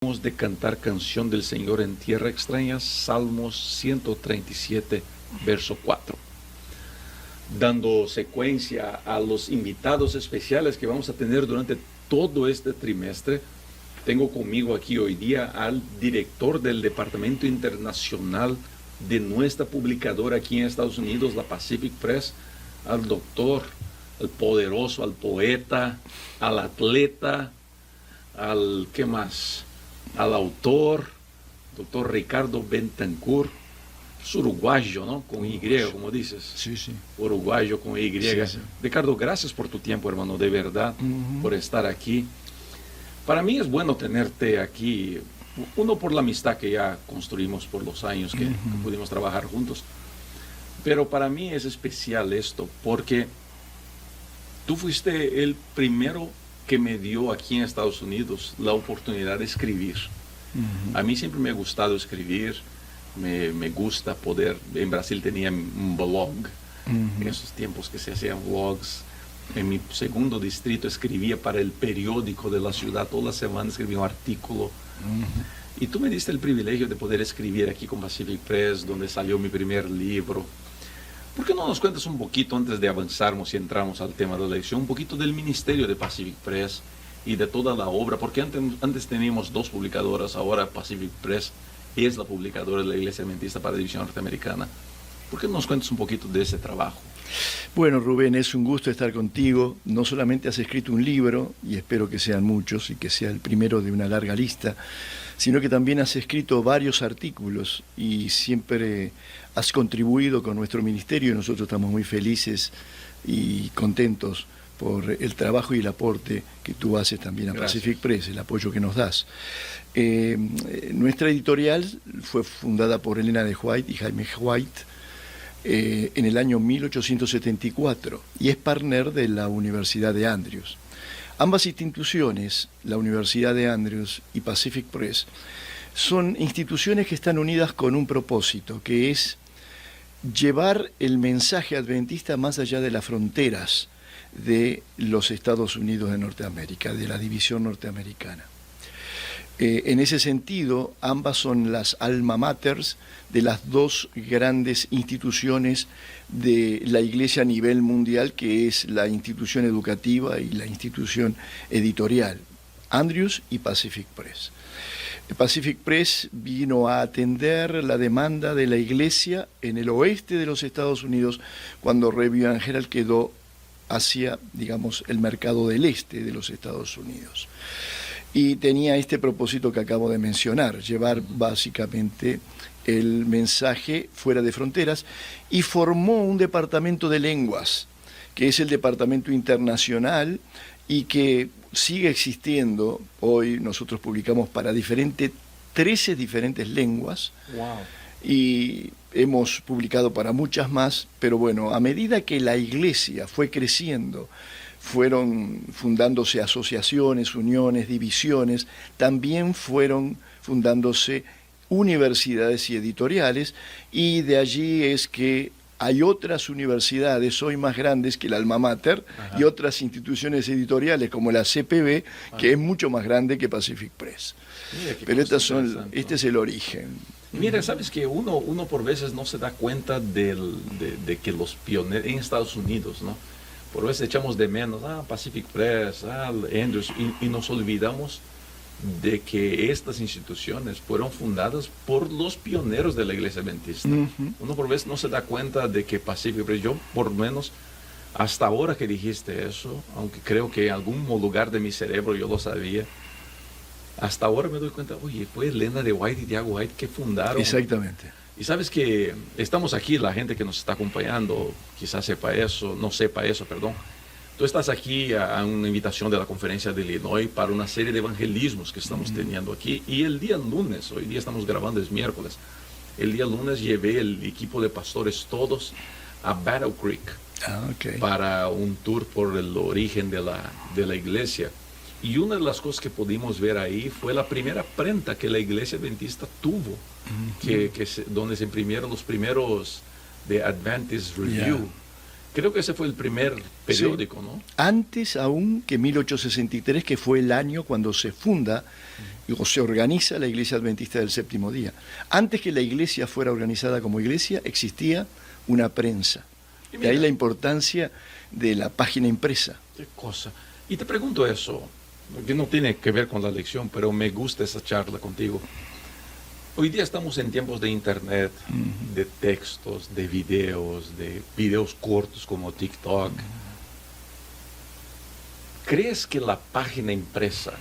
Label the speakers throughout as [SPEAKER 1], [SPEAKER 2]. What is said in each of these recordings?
[SPEAKER 1] De cantar Canción del Señor en Tierra Extraña, Salmos 137, verso 4. Dando secuencia a los invitados especiales que vamos a tener durante todo este trimestre, tengo conmigo aquí hoy día al director del Departamento Internacional de nuestra publicadora aquí en Estados Unidos, la Pacific Press, al doctor, al poderoso, al poeta, al atleta, al, ¿qué más?, al autor, doctor Ricardo Bentancur, es uruguayo, ¿no? Con Y, como dices.
[SPEAKER 2] Sí, sí.
[SPEAKER 1] Uruguayo con Y.
[SPEAKER 2] Sí, sí.
[SPEAKER 1] Ricardo, gracias por tu tiempo, hermano, de verdad, por estar aquí. Para mí es bueno tenerte aquí, uno por la amistad que ya construimos por los años que pudimos trabajar juntos, pero para mí es especial esto, porque tú fuiste el primero que me dio aquí en Estados Unidos la oportunidad de escribir. A mí siempre me ha gustado escribir, me gusta poder, en Brasil tenía un blog, en esos tiempos que se hacían blogs. En mi segundo distrito escribía para el periódico de la ciudad, toda la semana escribía un artículo. Y tú me diste el privilegio de poder escribir aquí con Pacific Press, donde salió mi primer libro. ¿Por qué no nos cuentas un poquito, antes de avanzarnos y entramos al tema de la lección, un poquito del ministerio de Pacific Press y de toda la obra? Porque antes teníamos dos publicadoras, ahora Pacific Press es la publicadora de la Iglesia Adventista para la División Norteamericana. ¿Por qué no nos cuentas un poquito de ese trabajo?
[SPEAKER 2] Bueno, Rubén, es un gusto estar contigo. No solamente has escrito un libro, y espero que sean muchos y que sea el primero de una larga lista, sino que también has escrito varios artículos y siempre has contribuido con nuestro ministerio, y nosotros estamos muy felices y contentos por el trabajo y el aporte que tú haces también a Pacific Press, el apoyo que nos das. Nuestra editorial fue fundada por Elena de White y Jaime White en el año 1874 y es partner de la Universidad de Andrews. Ambas instituciones, la Universidad de Andrews y Pacific Press, son instituciones que están unidas con un propósito, que es llevar el mensaje adventista más allá de las fronteras de los Estados Unidos de Norteamérica, de la división norteamericana. En ese sentido, ambas son las alma maters de las dos grandes instituciones de la Iglesia a nivel mundial, que es la institución educativa y la institución editorial, Andrews y Pacific Press. Pacific Press vino a atender la demanda de la Iglesia en el oeste de los Estados Unidos cuando Review and Herald quedó hacia, digamos, el mercado del este de los Estados Unidos. Y tenía este propósito que acabo de mencionar, llevar básicamente el mensaje fuera de fronteras, y formó un departamento de lenguas, que es el departamento internacional y que sigue existiendo. Hoy nosotros publicamos para 13 diferentes lenguas.
[SPEAKER 1] Wow.
[SPEAKER 2] Y hemos publicado para muchas más, pero bueno, a medida que la iglesia fue creciendo, fueron fundándose asociaciones, uniones, divisiones, también fueron fundándose universidades y editoriales, y de allí es que hay otras universidades hoy más grandes que el Alma Mater y otras instituciones editoriales como la CPB, que es mucho más grande que Pacific Press. Pero este es el origen.
[SPEAKER 1] Mira, sabes que uno por veces no se da cuenta de que los pioneros en Estados Unidos, ¿no? Por veces echamos de menos, Pacific Press, Andrews, y nos olvidamos de que estas instituciones fueron fundadas por los pioneros de la Iglesia Adventista. Uno por veces no se da cuenta de que Pacific Press, yo por lo menos hasta ahora que dijiste eso, aunque creo que en algún lugar de mi cerebro yo lo sabía, hasta ahora me doy cuenta, oye, fue Elena de White y Diago White que fundaron.
[SPEAKER 2] Exactamente.
[SPEAKER 1] Y sabes que estamos aquí, la gente que nos está acompañando quizás sepa eso, no sepa eso, perdón. Tú estás aquí a una invitación de la Conferencia de Illinois para una serie de evangelismos que estamos teniendo aquí. Y el día lunes, hoy día estamos grabando, es miércoles, el día lunes llevé el equipo de pastores todos a Battle Creek para un tour por el origen de la iglesia. Y una de las cosas que pudimos ver ahí fue la primera prenta que la Iglesia Adventista tuvo, donde se imprimieron los primeros de Adventist Review. Creo que ese fue el primer periódico, sí, ¿no?
[SPEAKER 2] Antes aún que 1863, que fue el año cuando se funda o se organiza la Iglesia Adventista del Séptimo Día. Antes que la iglesia fuera organizada como iglesia, existía una prensa. De ahí la importancia de la página impresa.
[SPEAKER 1] Qué cosa. Y te pregunto eso, que no tiene que ver con la lección, pero me gusta esa charla contigo. Hoy día estamos en tiempos de internet, de textos, de videos cortos como TikTok. ¿Crees que la página impresa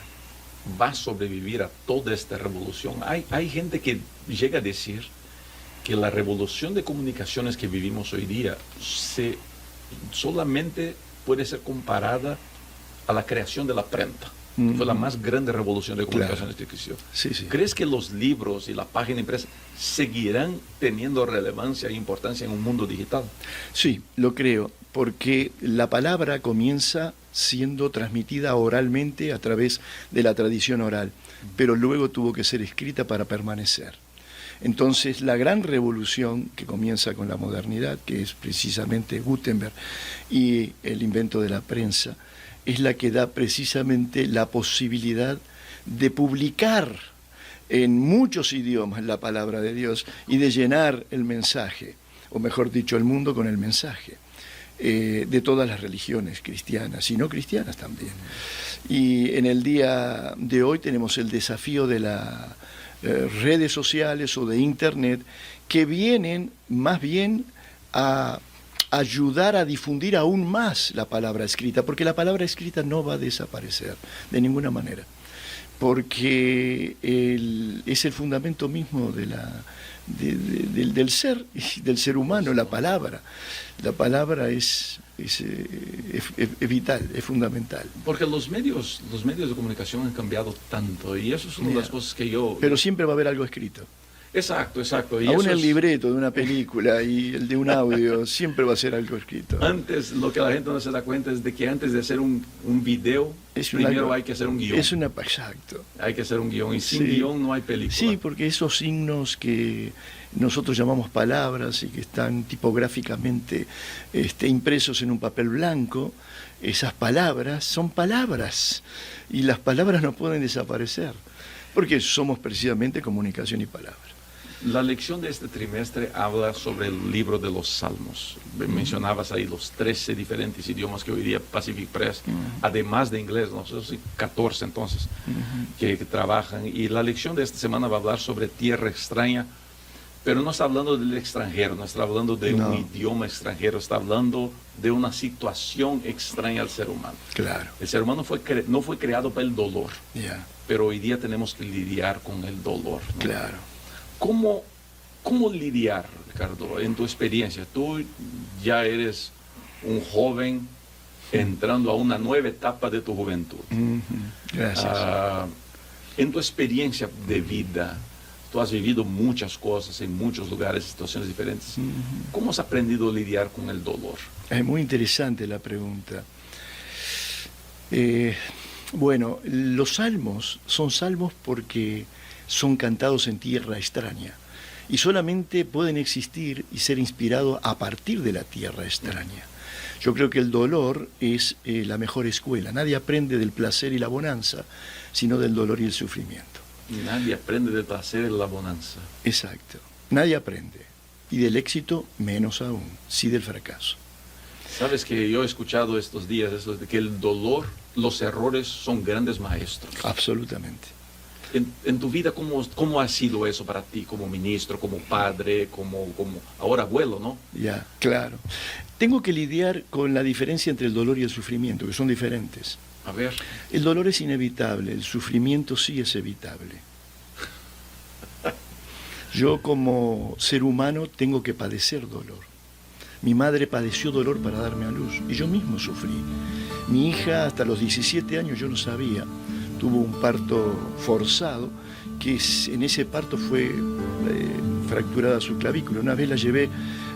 [SPEAKER 1] va a sobrevivir a toda esta revolución? Hay gente que llega a decir que la revolución de comunicaciones que vivimos hoy día solamente puede ser comparada a la creación de la imprenta. Fue la más grande revolución de comunicaciones que existió.
[SPEAKER 2] Sí, sí.
[SPEAKER 1] ¿Crees que los libros y la página impresa seguirán teniendo relevancia e importancia en un mundo digital?
[SPEAKER 2] Sí, lo creo, porque la palabra comienza siendo transmitida oralmente a través de la tradición oral, pero luego tuvo que ser escrita para permanecer. Entonces, la gran revolución que comienza con la modernidad, que es precisamente Gutenberg y el invento de la prensa, es la que da precisamente la posibilidad de publicar en muchos idiomas la palabra de Dios y de llenar el mensaje, o mejor dicho, el mundo con el mensaje de todas las religiones cristianas y no cristianas también. Y en el día de hoy tenemos el desafío de las redes sociales o de Internet, que vienen más bien a ayudar a difundir aún más la palabra escrita, porque la palabra escrita no va a desaparecer de ninguna manera, porque es el fundamento mismo del ser y del ser humano, la palabra. La palabra es vital, es fundamental.
[SPEAKER 1] Porque los medios de comunicación han cambiado tanto, y eso es una de las cosas que yo...
[SPEAKER 2] Pero siempre va a haber algo escrito.
[SPEAKER 1] Exacto. Y
[SPEAKER 2] aún
[SPEAKER 1] eso
[SPEAKER 2] el libreto de una película y el de un audio siempre va a ser algo escrito.
[SPEAKER 1] Antes, lo que la gente no se da cuenta es de que antes de hacer un video, primero hay que hacer un guión.
[SPEAKER 2] Exacto.
[SPEAKER 1] Hay que hacer un guión, y sin guión no hay película.
[SPEAKER 2] Sí, porque esos signos que nosotros llamamos palabras y que están tipográficamente impresos en un papel blanco, esas palabras son palabras, y las palabras no pueden desaparecer, porque somos precisamente comunicación y palabra.
[SPEAKER 1] La lección de este trimestre habla sobre el libro de los Salmos. Mencionabas ahí los 13 diferentes idiomas que hoy día Pacific Press, además de inglés, no sé si 14 entonces, que trabajan. Y la lección de esta semana va a hablar sobre tierra extraña, pero no está hablando del extranjero, no está hablando de un idioma extranjero, está hablando de una situación extraña al ser humano.
[SPEAKER 2] Claro.
[SPEAKER 1] El ser humano no fue creado para el dolor, pero hoy día tenemos que lidiar con el dolor, ¿no?
[SPEAKER 2] Claro.
[SPEAKER 1] ¿Cómo lidiar, Ricardo, en tu experiencia? Tú ya eres un joven entrando a una nueva etapa de tu juventud.
[SPEAKER 2] Gracias.
[SPEAKER 1] En tu experiencia de vida, tú has vivido muchas cosas en muchos lugares, situaciones diferentes. ¿Cómo has aprendido a lidiar con el dolor?
[SPEAKER 2] Es muy interesante la pregunta. Bueno, los salmos son salmos porque son cantados en tierra extraña y solamente pueden existir y ser inspirados a partir de la tierra extraña. Yo creo que el dolor es la mejor escuela. Nadie aprende del placer y la bonanza, sino del dolor y el sufrimiento.
[SPEAKER 1] Nadie aprende del placer y la bonanza.
[SPEAKER 2] Exacto. Nadie aprende. Y del éxito, menos aún. Sí del fracaso.
[SPEAKER 1] Sabes que yo he escuchado estos días eso de que el dolor, los errores son grandes maestros.
[SPEAKER 2] Absolutamente.
[SPEAKER 1] En tu vida, ¿cómo ha sido eso para ti como ministro, como padre, como ahora abuelo, ¿no?
[SPEAKER 2] Ya, claro. Tengo que lidiar con la diferencia entre el dolor y el sufrimiento, que son diferentes.
[SPEAKER 1] A ver.
[SPEAKER 2] El dolor es inevitable, el sufrimiento sí es evitable. Yo como ser humano tengo que padecer dolor. Mi madre padeció dolor para darme a luz y yo mismo sufrí. Mi hija hasta los 17 años yo no sabía. Tuvo un parto forzado, que en ese parto fue fracturada su clavícula. Una vez la llevé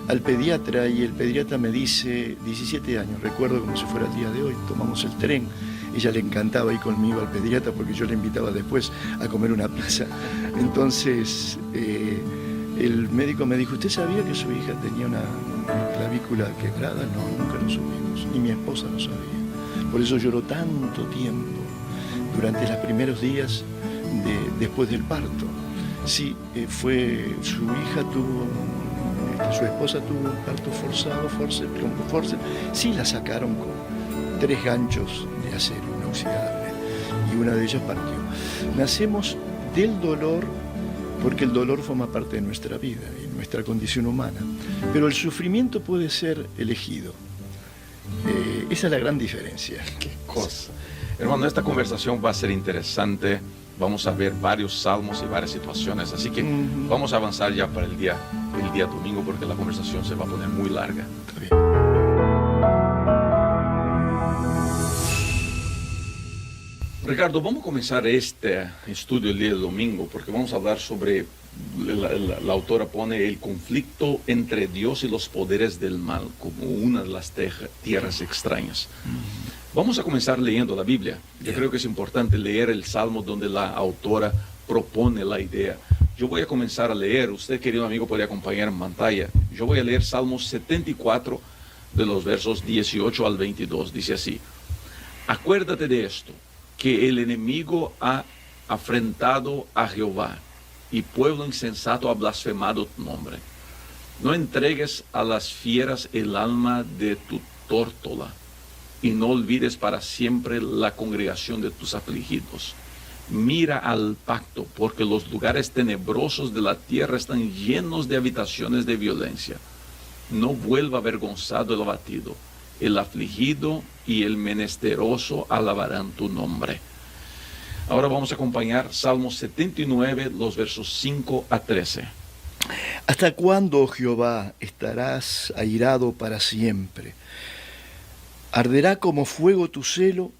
[SPEAKER 2] al pediatra y el pediatra me dice, 17 años, recuerdo como si fuera el día de hoy, tomamos el tren. Ella le encantaba ir conmigo al pediatra porque yo le invitaba después a comer una pizza. Entonces el médico me dijo, ¿usted sabía que su hija tenía una clavícula quebrada? No, nunca lo supimos, ni mi esposa lo sabía. Por eso lloró tanto tiempo durante los primeros días después del parto. Sí, su hija tuvo, su esposa tuvo un parto forzado, sí la sacaron con 3 ganchos de acero inoxidable y una de ellas partió. Nacemos del dolor porque el dolor forma parte de nuestra vida y nuestra condición humana, pero el sufrimiento puede ser elegido. Esa es la gran diferencia.
[SPEAKER 1] Qué cosa. Hermano, esta conversación va a ser interesante. Vamos a ver varios salmos y varias situaciones, así que vamos a avanzar ya para el día domingo, porque la conversación se va a poner muy larga.
[SPEAKER 2] Está bien.
[SPEAKER 1] Ricardo, vamos a comenzar este estudio el día de domingo, porque vamos a hablar sobre, la autora pone el conflicto entre Dios y los poderes del mal como una de las tierras extrañas. Vamos a comenzar leyendo la Biblia. Yo creo que es importante leer el Salmo donde la autora propone la idea. Yo voy a comenzar a leer, usted, querido amigo, puede acompañar en pantalla. Yo voy a leer Salmo 74 de los versos 18 al 22. Dice así: acuérdate de esto, que el enemigo ha afrentado a Jehová, y pueblo insensato ha blasfemado tu nombre. No entregues a las fieras el alma de tu tórtola, y no olvides para siempre la congregación de tus afligidos. Mira al pacto, porque los lugares tenebrosos de la tierra están llenos de habitaciones de violencia. No vuelva avergonzado el abatido. El afligido y el menesteroso alabarán tu nombre. Ahora vamos a acompañar Salmo 79, los versos 5 a 13.
[SPEAKER 2] ¿Hasta cuándo, oh Jehová, estarás airado para siempre? Arderá como fuego tu celo,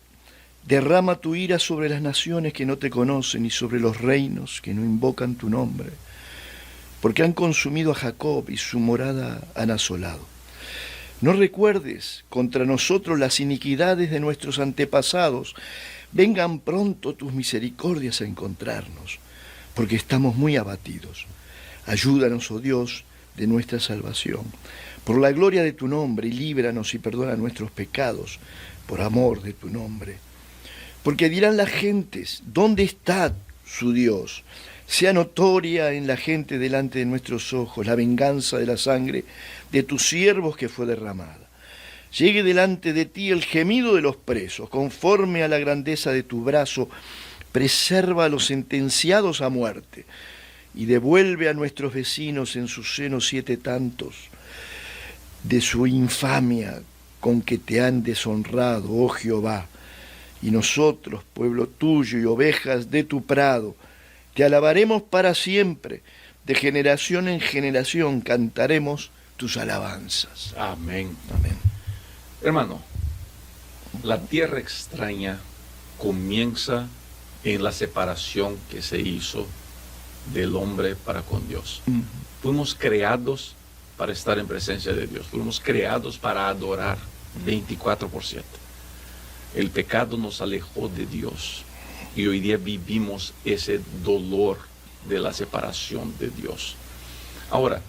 [SPEAKER 2] derrama tu ira sobre las naciones que no te conocen y sobre los reinos que no invocan tu nombre, porque han consumido a Jacob y su morada han asolado. No recuerdes contra nosotros las iniquidades de nuestros antepasados, vengan pronto tus misericordias a encontrarnos, porque estamos muy abatidos. Ayúdanos, oh Dios, de nuestra salvación. Por la gloria de tu nombre, y líbranos y perdona nuestros pecados, por amor de tu nombre. Porque dirán las gentes, ¿dónde está su Dios? Sea notoria en la gente delante de nuestros ojos la venganza de la sangre de tus siervos que fue derramada. Llegue delante de ti el gemido de los presos, conforme a la grandeza de tu brazo, preserva a los sentenciados a muerte, y devuelve a nuestros vecinos en su seno 7 tantos de su infamia con que te han deshonrado, oh Jehová. Y nosotros, pueblo tuyo y ovejas de tu prado, te alabaremos para siempre, de generación en generación cantaremos tus alabanzas.
[SPEAKER 1] Amén.
[SPEAKER 2] Amén.
[SPEAKER 1] Hermano, la tierra extraña comienza en la separación que se hizo del hombre para con Dios. Fuimos creados para estar en presencia de Dios. Fuimos creados para adorar 24/7. El pecado nos alejó de Dios y hoy día vivimos ese dolor de la separación de Dios. Ahora,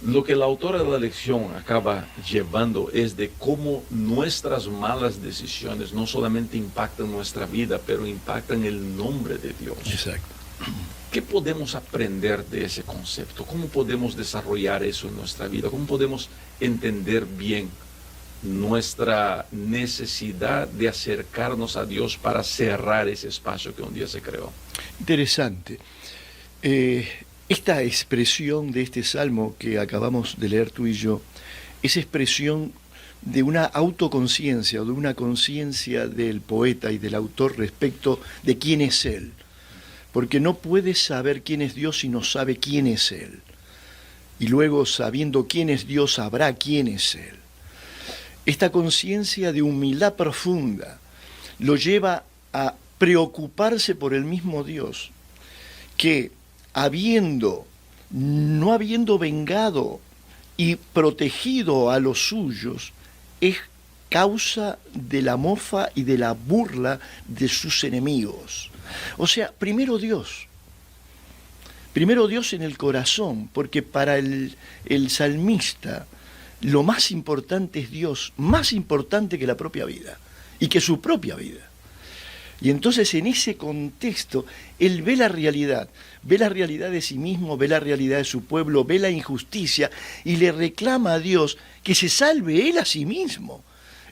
[SPEAKER 1] lo que la autora de la lección acaba llevando es de cómo nuestras malas decisiones no solamente impactan nuestra vida, pero impactan el nombre de Dios.
[SPEAKER 2] Exacto.
[SPEAKER 1] ¿Qué podemos aprender de ese concepto? ¿Cómo podemos desarrollar eso en nuestra vida? ¿Cómo podemos entender bien nuestra necesidad de acercarnos a Dios para cerrar ese espacio que un día se creó?
[SPEAKER 2] Interesante. Esta expresión de este salmo que acabamos de leer tú y yo, es expresión de una autoconciencia o de una conciencia del poeta y del autor respecto de quién es él. Porque no puede saber quién es Dios si no sabe quién es Él. Y luego, sabiendo quién es Dios, sabrá quién es Él. Esta conciencia de humildad profunda lo lleva a preocuparse por el mismo Dios, que no habiendo vengado y protegido a los suyos, es causa de la mofa y de la burla de sus enemigos. O sea, primero Dios. Primero Dios en el corazón, porque para el salmista lo más importante es Dios, más importante que la propia vida y que su propia vida. Y entonces en ese contexto él ve la realidad de sí mismo, ve la realidad de su pueblo, ve la injusticia y le reclama a Dios que se salve él a sí mismo,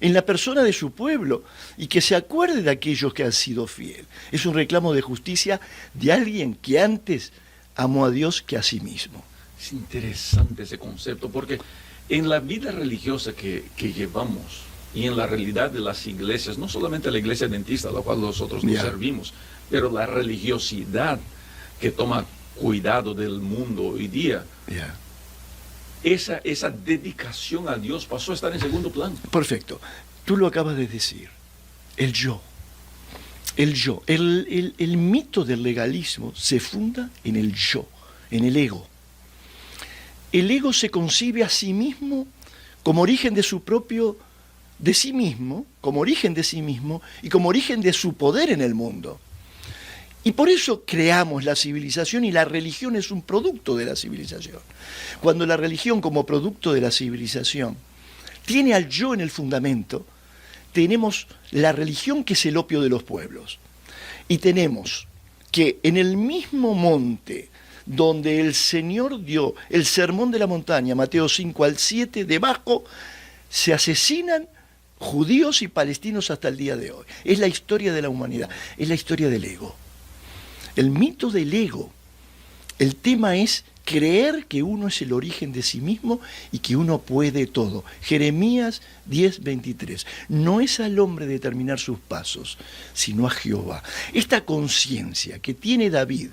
[SPEAKER 2] en la persona de su pueblo, y que se acuerde de aquellos que han sido fieles. Es un reclamo de justicia de alguien que antes amó a Dios que a sí mismo.
[SPEAKER 1] Es interesante ese concepto, porque en la vida religiosa que llevamos y en la realidad de las iglesias, no solamente la iglesia adventista, a la cual nosotros nos servimos, pero la religiosidad que toma cuidado del mundo hoy día, esa dedicación a Dios pasó a estar en segundo plano.
[SPEAKER 2] Perfecto. Tú lo acabas de decir. El yo. El yo. El mito del legalismo se funda en el yo, en el ego. El ego se concibe a sí mismo como origen de su propio, de sí mismo, como origen de sí mismo y como origen de su poder en el mundo. Y por eso creamos la civilización, y la religión es un producto de la civilización. Cuando la religión como producto de la civilización tiene al yo en el fundamento, tenemos la religión que es el opio de los pueblos. Y tenemos que en el mismo monte donde el Señor dio el sermón de la montaña, Mateo 5 al 7, debajo se asesinan judíos y palestinos hasta el día de hoy. Es la historia de la humanidad, es la historia del ego. El mito del ego. El tema es creer que uno es el origen de sí mismo y que uno puede todo. Jeremías 10:23. No es al hombre determinar sus pasos, sino a Jehová. Esta conciencia que tiene David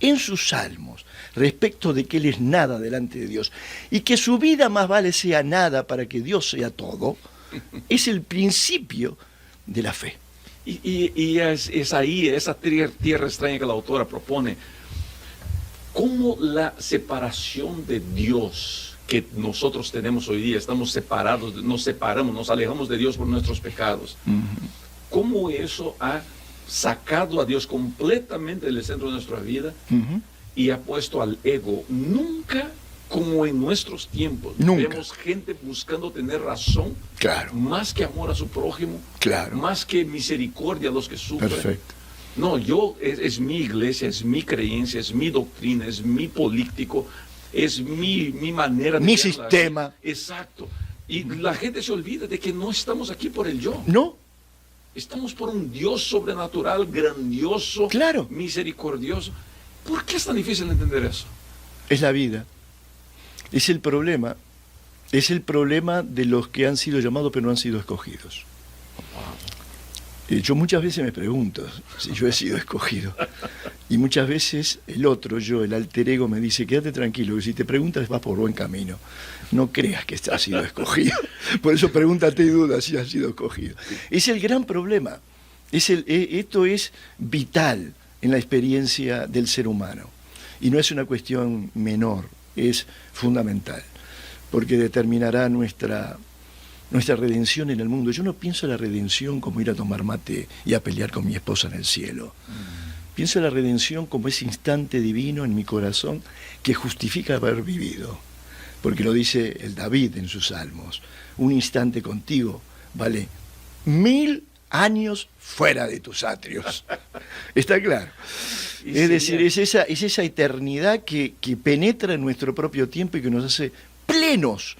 [SPEAKER 2] en sus salmos respecto de que él es nada delante de Dios y que su vida más vale sea nada para que Dios sea todo, es el principio de la fe.
[SPEAKER 1] Y es ahí, esa tierra extraña que la autora propone, cómo la separación de Dios que nosotros tenemos hoy día, estamos separados, nos separamos, nos alejamos de Dios por nuestros pecados. Cómo eso ha sacado a Dios completamente del centro de nuestra vida y ha puesto al ego. Nunca como en nuestros tiempos. Vemos gente buscando tener razón, más que amor a su prójimo, más que misericordia a los que sufren.
[SPEAKER 2] Perfecto.
[SPEAKER 1] No, es mi iglesia, es mi creencia, es mi doctrina, es mi político, es mi manera de
[SPEAKER 2] mi sistema.
[SPEAKER 1] Exacto. Y la gente se olvida de que no estamos aquí por el yo.
[SPEAKER 2] No.
[SPEAKER 1] Estamos por un Dios sobrenatural, grandioso, misericordioso. ¿Por qué es tan difícil entender eso?
[SPEAKER 2] Es la vida. Es el problema de los que han sido llamados pero no han sido escogidos. Yo muchas veces me pregunto si yo he sido escogido. Y muchas veces el otro, yo, el alter ego, me dice, quédate tranquilo, que si te preguntas vas por buen camino. No creas que has sido escogido. Por eso pregúntate y duda si has sido escogido. Es el gran problema. Esto es vital en la experiencia del ser humano. Y no es una cuestión menor. Es fundamental, porque determinará nuestra redención en el mundo. Yo no pienso en la redención como ir a tomar mate y a pelear con mi esposa en el cielo. Pienso en la redención como ese instante divino en mi corazón que justifica haber vivido, porque lo dice el David en sus salmos. Un instante contigo vale 1000 años fuera de tus atrios. ¿Está claro? Es decir, es esa eternidad que penetra en nuestro propio tiempo y que nos hace plenos.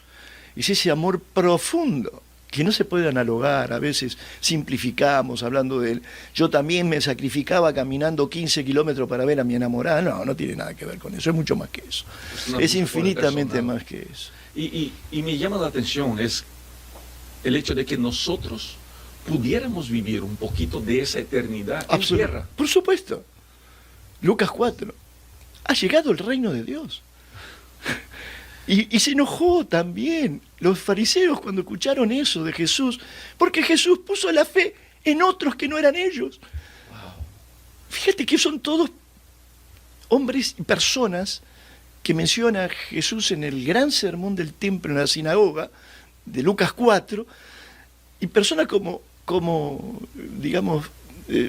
[SPEAKER 2] Es ese amor profundo que no se puede analogar. A veces simplificamos hablando de él. Yo también me sacrificaba caminando 15 kilómetros para ver a mi enamorada. No tiene nada que ver con eso. Es mucho más que eso. Es infinitamente más que eso.
[SPEAKER 1] Y me llama la atención es el hecho de que nosotros pudiéramos vivir un poquito de esa eternidad en tierra.
[SPEAKER 2] Por supuesto. Lucas 4. Ha llegado el reino de Dios. Y se enojó también los fariseos cuando escucharon eso de Jesús, porque Jesús puso la fe en otros que no eran ellos. Wow. Fíjate que son todos hombres y personas que menciona Jesús en el gran sermón del templo en la sinagoga de Lucas 4, y personas como digamos,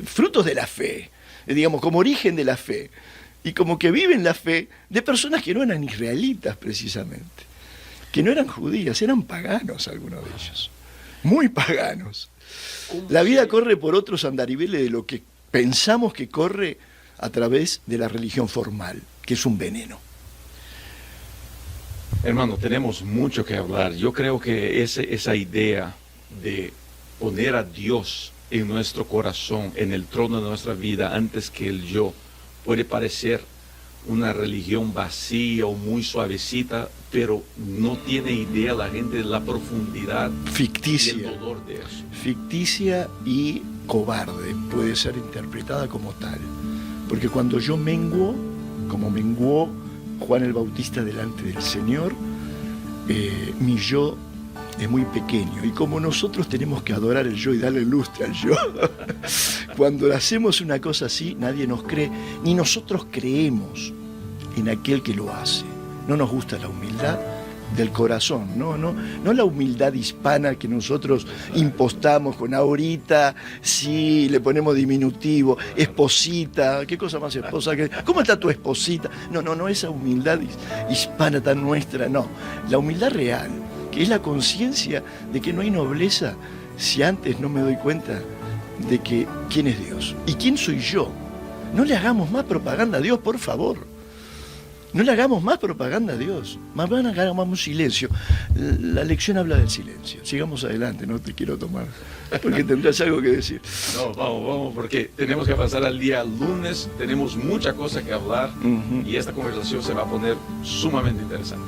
[SPEAKER 2] frutos de la fe, digamos, como origen de la fe. y como que viven la fe de personas que no eran israelitas precisamente, que no eran judías, eran paganos algunos de ellos, muy paganos. La vida corre por otros andariveles de lo que pensamos que corre a través de la religión formal, que es un veneno.
[SPEAKER 1] Hermano, tenemos mucho que hablar. Yo creo que esa idea de poner a Dios en nuestro corazón, en el trono de nuestra vida, antes que el yo, puede parecer una religión vacía o muy suavecita, pero no tiene idea la gente de la profundidad
[SPEAKER 2] ficticia,
[SPEAKER 1] y el dolor de eso.
[SPEAKER 2] Ficticia y cobarde, puede ser interpretada como tal. Porque cuando yo menguo, como menguó Juan el Bautista delante del Señor, mi yo es muy pequeño, y como nosotros tenemos que adorar el yo y darle lustre al yo, cuando hacemos una cosa así, nadie nos cree, ni nosotros creemos en aquel que lo hace. No nos gusta la humildad del corazón, no la humildad hispana que nosotros impostamos con ahorita, sí, le ponemos diminutivo, esposita, ¿qué cosa más esposa? ¿Cómo está tu esposita? No, esa humildad hispana tan nuestra, no. La humildad real, que es la conciencia de que no hay nobleza si antes no me doy cuenta de que quién es Dios y quién soy yo. No le hagamos más propaganda a Dios, por favor. No le hagamos más propaganda a Dios. Más bien hagamos un silencio. La lección habla del silencio. Sigamos adelante, no te quiero tomar, porque tendrás algo que decir.
[SPEAKER 1] No, vamos, porque tenemos que pasar al día lunes. Tenemos mucha cosa que hablar y esta conversación se va a poner sumamente interesante.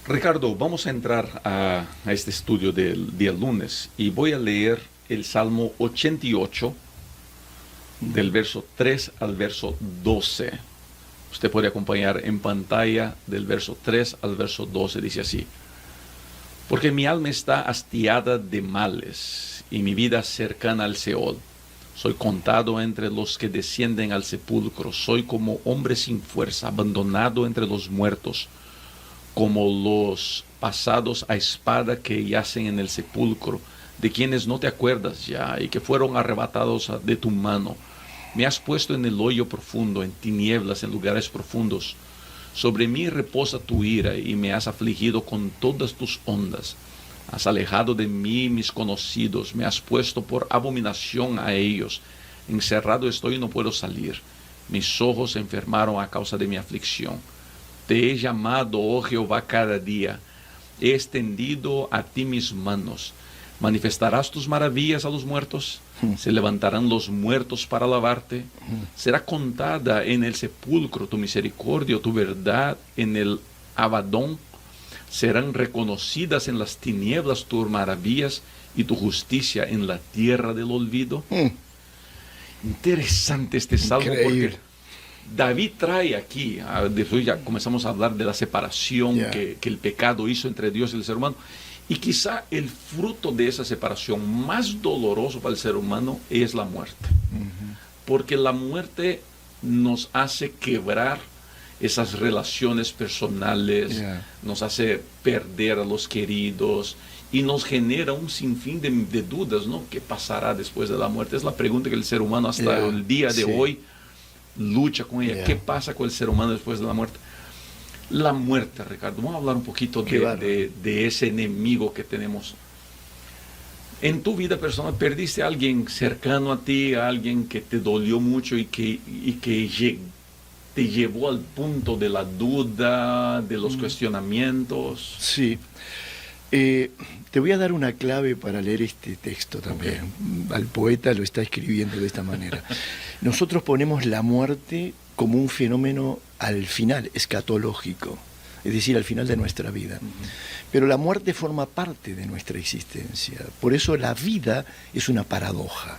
[SPEAKER 1] Ricardo, vamos a entrar a este estudio del día lunes y voy a leer el Salmo 88 del verso 3 al verso 12. Usted puede acompañar en pantalla del verso 3 al verso 12, dice así: porque mi alma está hastiada de males y mi vida cercana al Seol. Soy contado entre los que descienden al sepulcro, soy como hombre sin fuerza, abandonado entre los muertos, como los pasados a espada que yacen en el sepulcro, de quienes no te acuerdas ya y que fueron arrebatados de tu mano. Me has puesto en el hoyo profundo, en tinieblas, en lugares profundos. Sobre mí reposa tu ira y me has afligido con todas tus ondas. Has alejado de mí mis conocidos, me has puesto por abominación a ellos. Encerrado estoy y no puedo salir. Mis ojos se enfermaron a causa de mi aflicción. Te he llamado, oh Jehová, cada día. He extendido a ti mis manos. ¿Manifestarás tus maravillas a los muertos? ¿Se levantarán los muertos para alabarte? ¿Será contada en el sepulcro tu misericordia o tu verdad en el Abadón? ¿Serán reconocidas en las tinieblas tus maravillas y tu justicia en la tierra del olvido? Interesante este salmo.
[SPEAKER 2] Increíble.
[SPEAKER 1] Porque David trae aquí, después ya comenzamos a hablar de la separación que el pecado hizo entre Dios y el ser humano. Y quizá el fruto de esa separación más doloroso para el ser humano es la muerte. Porque la muerte nos hace quebrar esas relaciones personales, nos hace perder a los queridos y nos genera un sinfín de dudas, ¿no? ¿Qué pasará después de la muerte? Es la pregunta que el ser humano hasta el día de hoy lucha con ella. ¿Qué pasa con el ser humano después de la muerte? La muerte, Ricardo. Vamos a hablar un poquito de ese enemigo que tenemos. En tu vida personal, ¿perdiste a alguien cercano a ti, a alguien que te dolió mucho y que te llevó al punto de la duda, de los cuestionamientos?
[SPEAKER 2] Sí. Te voy a dar una clave para leer este texto también. Al poeta lo está escribiendo de esta manera. Nosotros ponemos la muerte como un fenómeno al final, escatológico, es decir, al final de nuestra vida. Pero la muerte forma parte de nuestra existencia. Por eso la vida es una paradoja.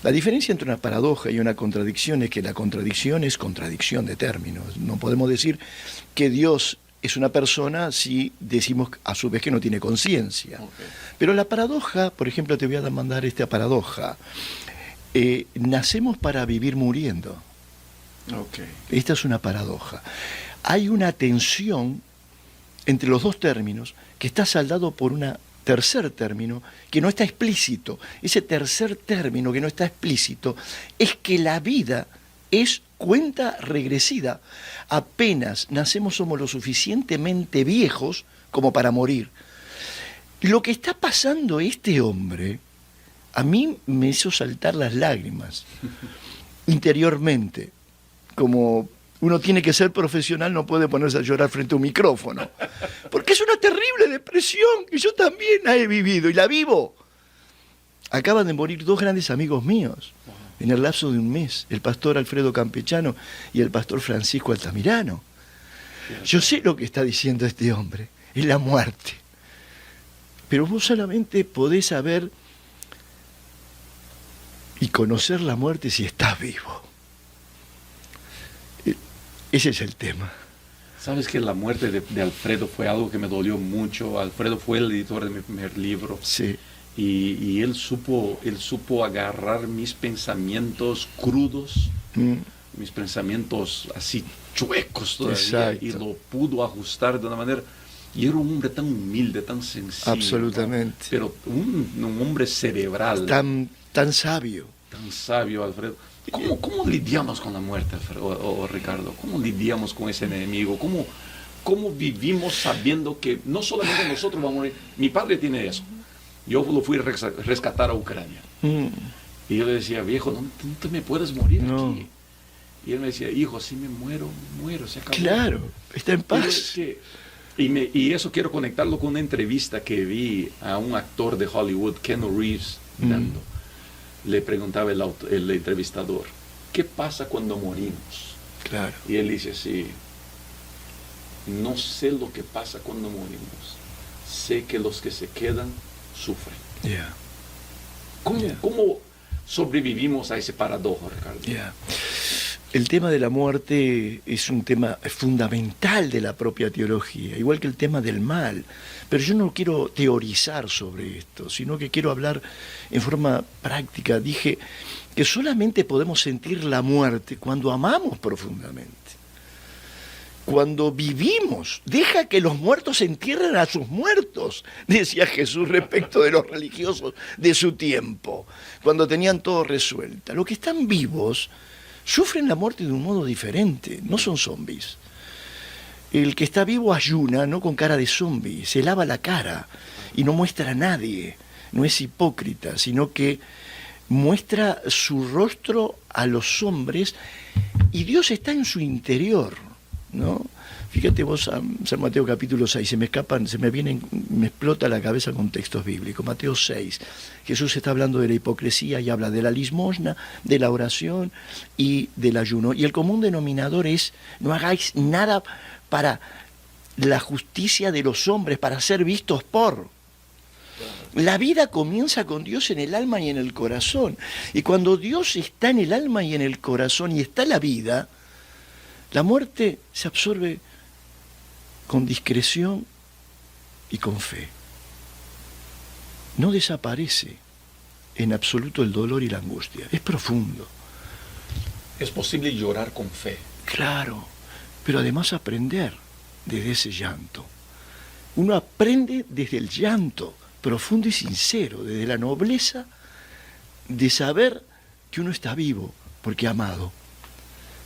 [SPEAKER 2] La diferencia entre una paradoja y una contradicción es que la contradicción es contradicción de términos. No podemos decir que Dios es una persona si decimos a su vez que no tiene conciencia. Pero la paradoja, por ejemplo, te voy a mandar esta paradoja. Nacemos para vivir muriendo. Esta es una paradoja. Hay una tensión entre los dos términos que está saldado por una tercer término que no está explícito. Ese tercer término que no está explícito es que la vida es cuenta regresiva. Apenas nacemos somos lo suficientemente viejos como para morir. Lo que está pasando a este hombre, a mí me hizo saltar las lágrimas interiormente. Como uno tiene que ser profesional, no puede ponerse a llorar frente a un micrófono. Porque es una terrible depresión que yo también la he vivido y la vivo. Acaban de morir dos grandes amigos míos en el lapso de un mes, el pastor Alfredo Campechano y el pastor Francisco Altamirano. Yo sé lo que está diciendo este hombre, es la muerte. Pero vos solamente podés saber y conocer la muerte si estás vivo. Ese es el tema.
[SPEAKER 1] Sabes que la muerte de Alfredo fue algo que me dolió mucho. Alfredo fue el editor de mi primer libro.
[SPEAKER 2] Sí.
[SPEAKER 1] Y él supo agarrar mis pensamientos crudos, mis pensamientos así chuecos todavía. Exacto. Y lo pudo ajustar de una manera. Y era un hombre tan humilde, tan sencillo.
[SPEAKER 2] Absolutamente.
[SPEAKER 1] ¿No? Pero un hombre cerebral.
[SPEAKER 2] Tan sabio.
[SPEAKER 1] Tan sabio, Alfredo. ¿Cómo lidiamos con la muerte, Alfredo, o Ricardo? ¿Cómo lidiamos con ese enemigo? ¿Cómo vivimos sabiendo que no solamente nosotros vamos a morir? Mi padre tiene eso. Yo lo fui a rescatar a Ucrania. Y yo le decía, viejo, no te me puedes morir aquí. Y él me decía, hijo, si me muero, se acabó.
[SPEAKER 2] Claro, está en paz.
[SPEAKER 1] Y eso quiero conectarlo con una entrevista que vi a un actor de Hollywood, Keanu Reeves, dando. Le preguntaba el entrevistador, ¿qué pasa cuando morimos?
[SPEAKER 2] Claro.
[SPEAKER 1] Y él dice, sí, no sé lo que pasa cuando morimos. Sé que los que se quedan sufren.
[SPEAKER 2] Yeah.
[SPEAKER 1] ¿Cómo sobrevivimos a ese paradojo, Ricardo?
[SPEAKER 2] Yeah. El tema de la muerte es un tema fundamental de la propia teología, igual que el tema del mal. Pero yo no quiero teorizar sobre esto, sino que quiero hablar en forma práctica. Dije que solamente podemos sentir la muerte cuando amamos profundamente. Cuando vivimos, deja que los muertos entierren a sus muertos, decía Jesús respecto de los religiosos de su tiempo, cuando tenían todo resuelto. Los que están vivos sufren la muerte de un modo diferente, no son zombies. El que está vivo ayuna, no con cara de zombie, se lava la cara y no muestra a nadie, no es hipócrita, sino que muestra su rostro a los hombres y Dios está en su interior, ¿no? Fíjate vos, San Mateo capítulo 6, me explota la cabeza con textos bíblicos. Mateo 6, Jesús está hablando de la hipocresía y habla de la limosna, de la oración y del ayuno. Y el común denominador es, no hagáis nada para la justicia de los hombres, para ser vistos por. La vida comienza con Dios en el alma y en el corazón. Y cuando Dios está en el alma y en el corazón y está la vida, la muerte se absorbe con discreción y con fe. No desaparece en absoluto el dolor y la angustia. Es profundo.
[SPEAKER 1] Es posible llorar con fe.
[SPEAKER 2] Claro, pero además aprender desde ese llanto. Uno aprende desde el llanto profundo y sincero, desde la nobleza de saber que uno está vivo porque ha amado.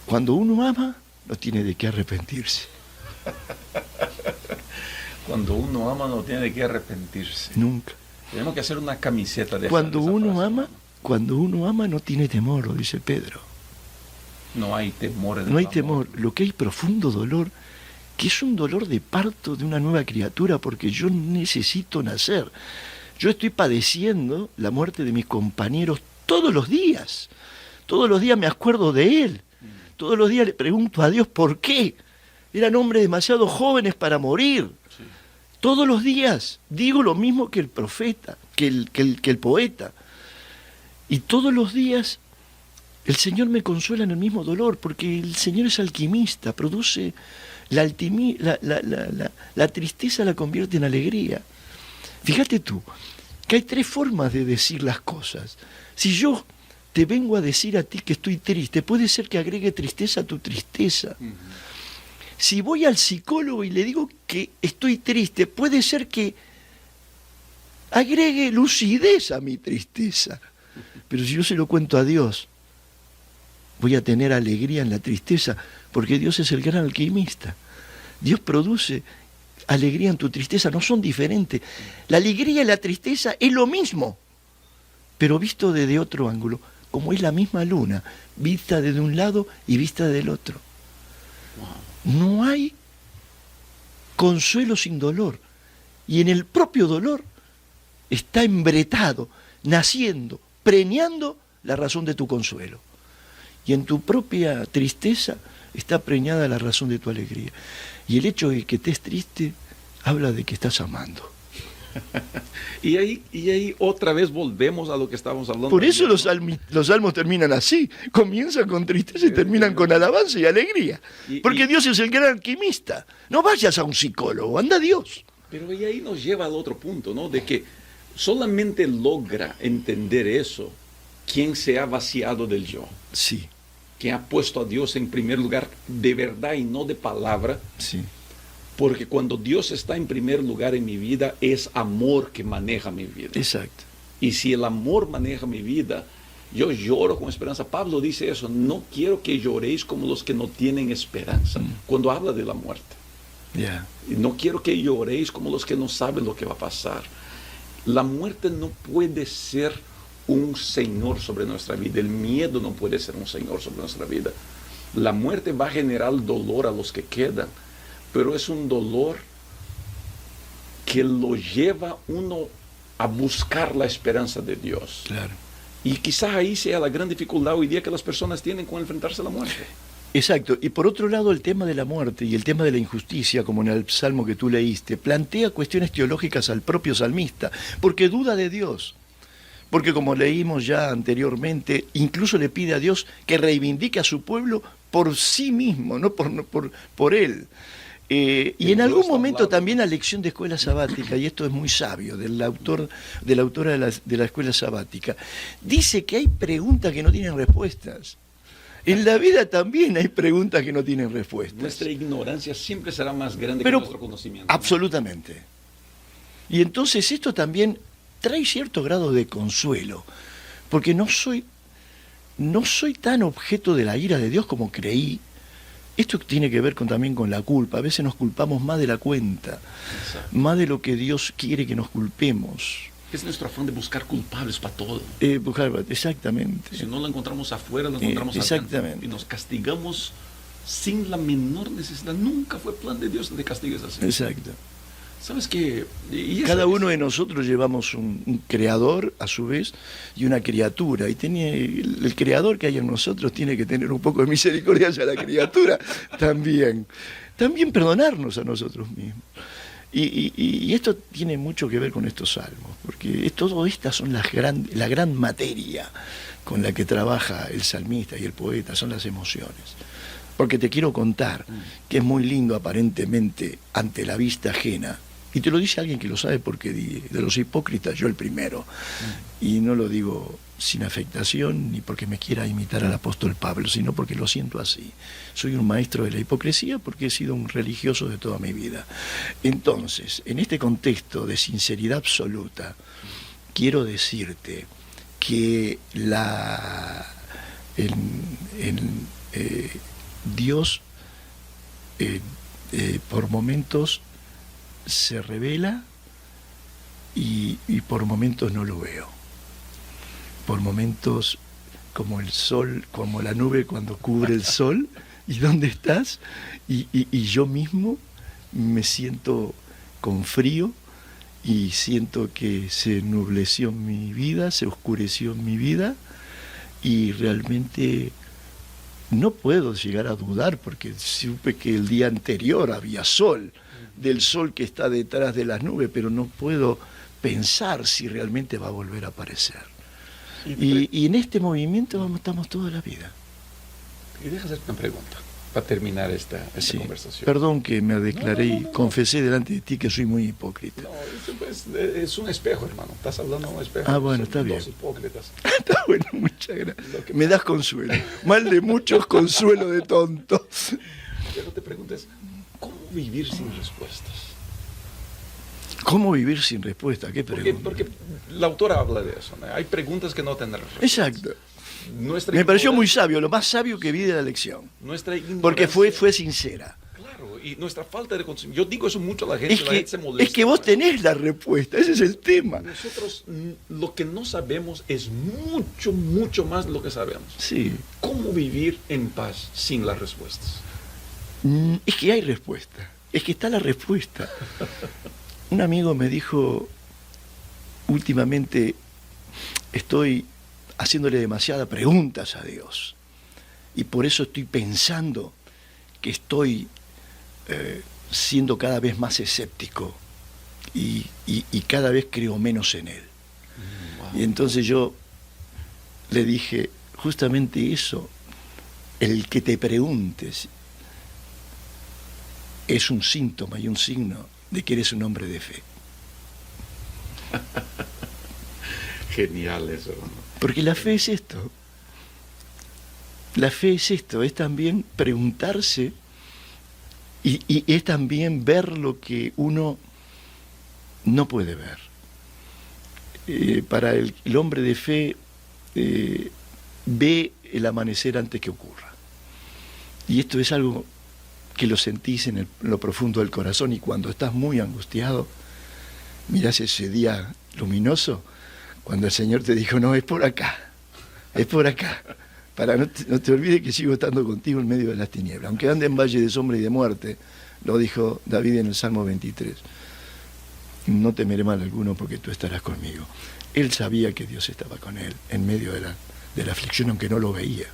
[SPEAKER 2] Cuando uno ama, no tiene de qué arrepentirse.
[SPEAKER 1] Cuando uno ama, no tiene de qué arrepentirse.
[SPEAKER 2] Nunca.
[SPEAKER 1] Tenemos que hacer una camiseta de
[SPEAKER 2] cuando uno ama, no tiene temor, lo dice Pedro.
[SPEAKER 1] No hay temor en el
[SPEAKER 2] No hay
[SPEAKER 1] amor.
[SPEAKER 2] temor. Lo que hay profundo dolor, que es un dolor de parto de una nueva criatura, porque yo necesito nacer. Yo estoy padeciendo la muerte de mis compañeros todos los días. Todos los días me acuerdo de él. Todos los días le pregunto a Dios por qué. Eran hombres demasiado jóvenes para morir. Sí. Todos los días digo lo mismo que el profeta, que el poeta. Y todos los días el Señor me consuela en el mismo dolor, porque el Señor es alquimista, produce la tristeza, la convierte en alegría. Fíjate tú, que hay tres formas de decir las cosas. Si yo te vengo a decir a ti que estoy triste, puede ser que agregue tristeza a tu tristeza. Si voy al psicólogo y le digo que estoy triste, puede ser que agregue lucidez a mi tristeza. Pero si yo se lo cuento a Dios, voy a tener alegría en la tristeza, porque Dios es el gran alquimista. Dios produce alegría en tu tristeza, no son diferentes. La alegría y la tristeza es lo mismo, pero visto desde otro ángulo, como es la misma luna, vista desde un lado y vista del otro. No hay consuelo sin dolor, y en el propio dolor está embretado, naciendo, preñando la razón de tu consuelo. Y en tu propia tristeza está preñada la razón de tu alegría. Y el hecho de que estés triste habla de que estás amando.
[SPEAKER 1] Y ahí otra vez volvemos a lo que estábamos hablando.
[SPEAKER 2] Por eso los salmos terminan así. Comienzan con tristeza y terminan con alabanza y alegría. Porque Dios es el gran alquimista. No vayas a un psicólogo, anda a Dios.
[SPEAKER 1] Pero y ahí nos lleva al otro punto, ¿no? De que solamente logra entender eso quien se ha vaciado del yo.
[SPEAKER 2] Sí.
[SPEAKER 1] Que ha puesto a Dios en primer lugar de verdad y no de palabra.
[SPEAKER 2] Sí.
[SPEAKER 1] Porque cuando Dios está en primer lugar en mi vida, es amor que maneja mi vida.
[SPEAKER 2] Exacto.
[SPEAKER 1] Y si el amor maneja mi vida, yo lloro con esperanza. Pablo dice eso, no quiero que lloréis como los que no tienen esperanza, cuando habla de la muerte.
[SPEAKER 2] Yeah.
[SPEAKER 1] Y no quiero que lloréis como los que no saben lo que va a pasar. La muerte no puede ser un señor sobre nuestra vida. El miedo no puede ser un señor sobre nuestra vida. La muerte va a generar dolor a los que quedan, pero es un dolor que lo lleva uno a buscar la esperanza de Dios.
[SPEAKER 2] Claro.
[SPEAKER 1] Y quizás ahí sea la gran dificultad hoy día que las personas tienen con enfrentarse a la muerte.
[SPEAKER 2] Exacto. Y por otro lado, el tema de la muerte y el tema de la injusticia, como en el salmo que tú leíste, plantea cuestiones teológicas al propio salmista, porque duda de Dios. Porque como leímos ya anteriormente, incluso le pide a Dios que reivindique a su pueblo por sí mismo, no por él. Y en algún momento también la lección de escuela sabática, y esto es muy sabio, de la autora de la escuela sabática, dice que hay preguntas que no tienen respuestas. En la vida también hay preguntas que no tienen respuestas.
[SPEAKER 1] Nuestra ignorancia siempre será más grande que nuestro conocimiento, ¿no?
[SPEAKER 2] Absolutamente. Y entonces esto también trae cierto grado de consuelo, porque no soy tan objeto de la ira de Dios como creí. Esto tiene que ver también con la culpa. A veces nos culpamos más de la cuenta, más de lo que Dios quiere que nos culpemos.
[SPEAKER 1] Es nuestro afán de buscar culpables para todo.
[SPEAKER 2] Exactamente.
[SPEAKER 1] Si no lo encontramos afuera, lo encontramos
[SPEAKER 2] exactamente.
[SPEAKER 1] adentro. Y nos castigamos sin la menor necesidad. Nunca fue plan de Dios de castigues así.
[SPEAKER 2] Exacto.
[SPEAKER 1] ¿Sabes qué?
[SPEAKER 2] Cada uno de nosotros llevamos un creador, a su vez, y una criatura. Y el creador que hay en nosotros tiene que tener un poco de misericordia hacia la criatura también. También perdonarnos a nosotros mismos. Y esto tiene mucho que ver con estos salmos, porque todas estas son la gran materia con la que trabaja el salmista y el poeta, son las emociones. Porque te quiero contar que es muy lindo aparentemente ante la vista ajena, y te lo dice alguien que lo sabe, porque de los hipócritas yo el primero, y no lo digo sin afectación ni porque me quiera imitar al apóstol Pablo, sino porque lo siento así. Soy un maestro de la hipocresía porque he sido un religioso de toda mi vida. Entonces, en este contexto de sinceridad absoluta, quiero decirte que Dios por momentos se revela y por momentos no lo veo. Por momentos como el sol, como la nube cuando cubre el sol, ¿y dónde estás? Y yo mismo me siento con frío y siento que se ennubleció mi vida, se oscureció mi vida, y realmente no puedo llegar a dudar porque supe que el día anterior había sol, del sol que está detrás de las nubes, pero no puedo pensar si realmente va a volver a aparecer. Y en este movimiento estamos toda la vida.
[SPEAKER 1] Y deja hacerte una pregunta para terminar esta conversación.
[SPEAKER 2] Perdón que me declaré y confesé delante de ti que soy muy hipócrita.
[SPEAKER 1] No, es un espejo, hermano. Estás hablando de un espejo.
[SPEAKER 2] Ah, bueno, está bien.
[SPEAKER 1] Dos hipócritas.
[SPEAKER 2] Está bueno, muchas gracias. Me das consuelo. Mal de muchos, consuelo de tontos.
[SPEAKER 1] Pero te preguntas, ¿cómo vivir sin respuestas?
[SPEAKER 2] ¿Cómo vivir sin respuesta? ¿Qué pregunta?
[SPEAKER 1] Porque la autora habla de eso, ¿no? Hay preguntas que no tendrán respuesta.
[SPEAKER 2] Exacto. Me pareció muy sabio, lo más sabio que vi de la lección. Porque fue sincera.
[SPEAKER 1] Claro, y nuestra falta de conocimiento. Yo digo eso mucho a la gente, la gente se molesta.
[SPEAKER 2] Es que vos tenés la respuesta, ese es el tema.
[SPEAKER 1] Nosotros lo que no sabemos es mucho, mucho más de lo que sabemos.
[SPEAKER 2] Sí.
[SPEAKER 1] ¿Cómo vivir en paz sin las respuestas?
[SPEAKER 2] Es que hay respuesta, es que está la respuesta. Un amigo me dijo, últimamente estoy haciéndole demasiadas preguntas a Dios y por eso estoy pensando que estoy siendo cada vez más escéptico y cada vez creo menos en Él. Wow. Y entonces yo le dije, justamente eso, el que te preguntes es un síntoma y un signo de que eres un hombre de fe.
[SPEAKER 1] Genial eso, ¿no?
[SPEAKER 2] Porque la fe es esto. La fe es esto, es también preguntarse y es también ver lo que uno no puede ver. Para el hombre de fe ve el amanecer antes que ocurra. Y esto es algo que lo sentís en lo profundo del corazón, y cuando estás muy angustiado, mirás ese día luminoso, cuando el Señor te dijo, no, es por acá, para no te olvides que sigo estando contigo en medio de las tinieblas, aunque ande en valle de sombra y de muerte, lo dijo David en el Salmo 23, no temeré mal alguno porque tú estarás conmigo. Él sabía que Dios estaba con él en medio de la aflicción, aunque no lo veía.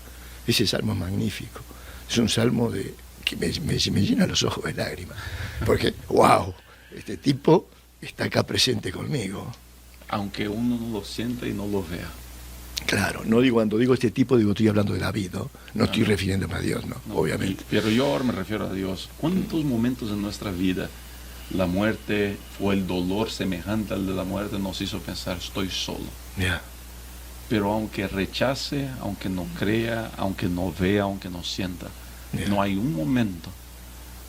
[SPEAKER 2] Ese salmo es magnífico, es un salmo que me llena los ojos de lágrimas, porque, wow, este tipo está acá presente conmigo.
[SPEAKER 1] Aunque uno no lo sienta y no lo vea.
[SPEAKER 2] Claro, cuando digo este tipo, estoy hablando de David, ¿no? No estoy refiriéndome a Dios, no, obviamente.
[SPEAKER 1] Pero yo ahora me refiero a Dios. ¿Cuántos momentos en nuestra vida la muerte o el dolor semejante al de la muerte nos hizo pensar, estoy solo?
[SPEAKER 2] Yeah.
[SPEAKER 1] Pero aunque rechace, aunque no crea, aunque no vea, aunque no sienta, no hay un momento,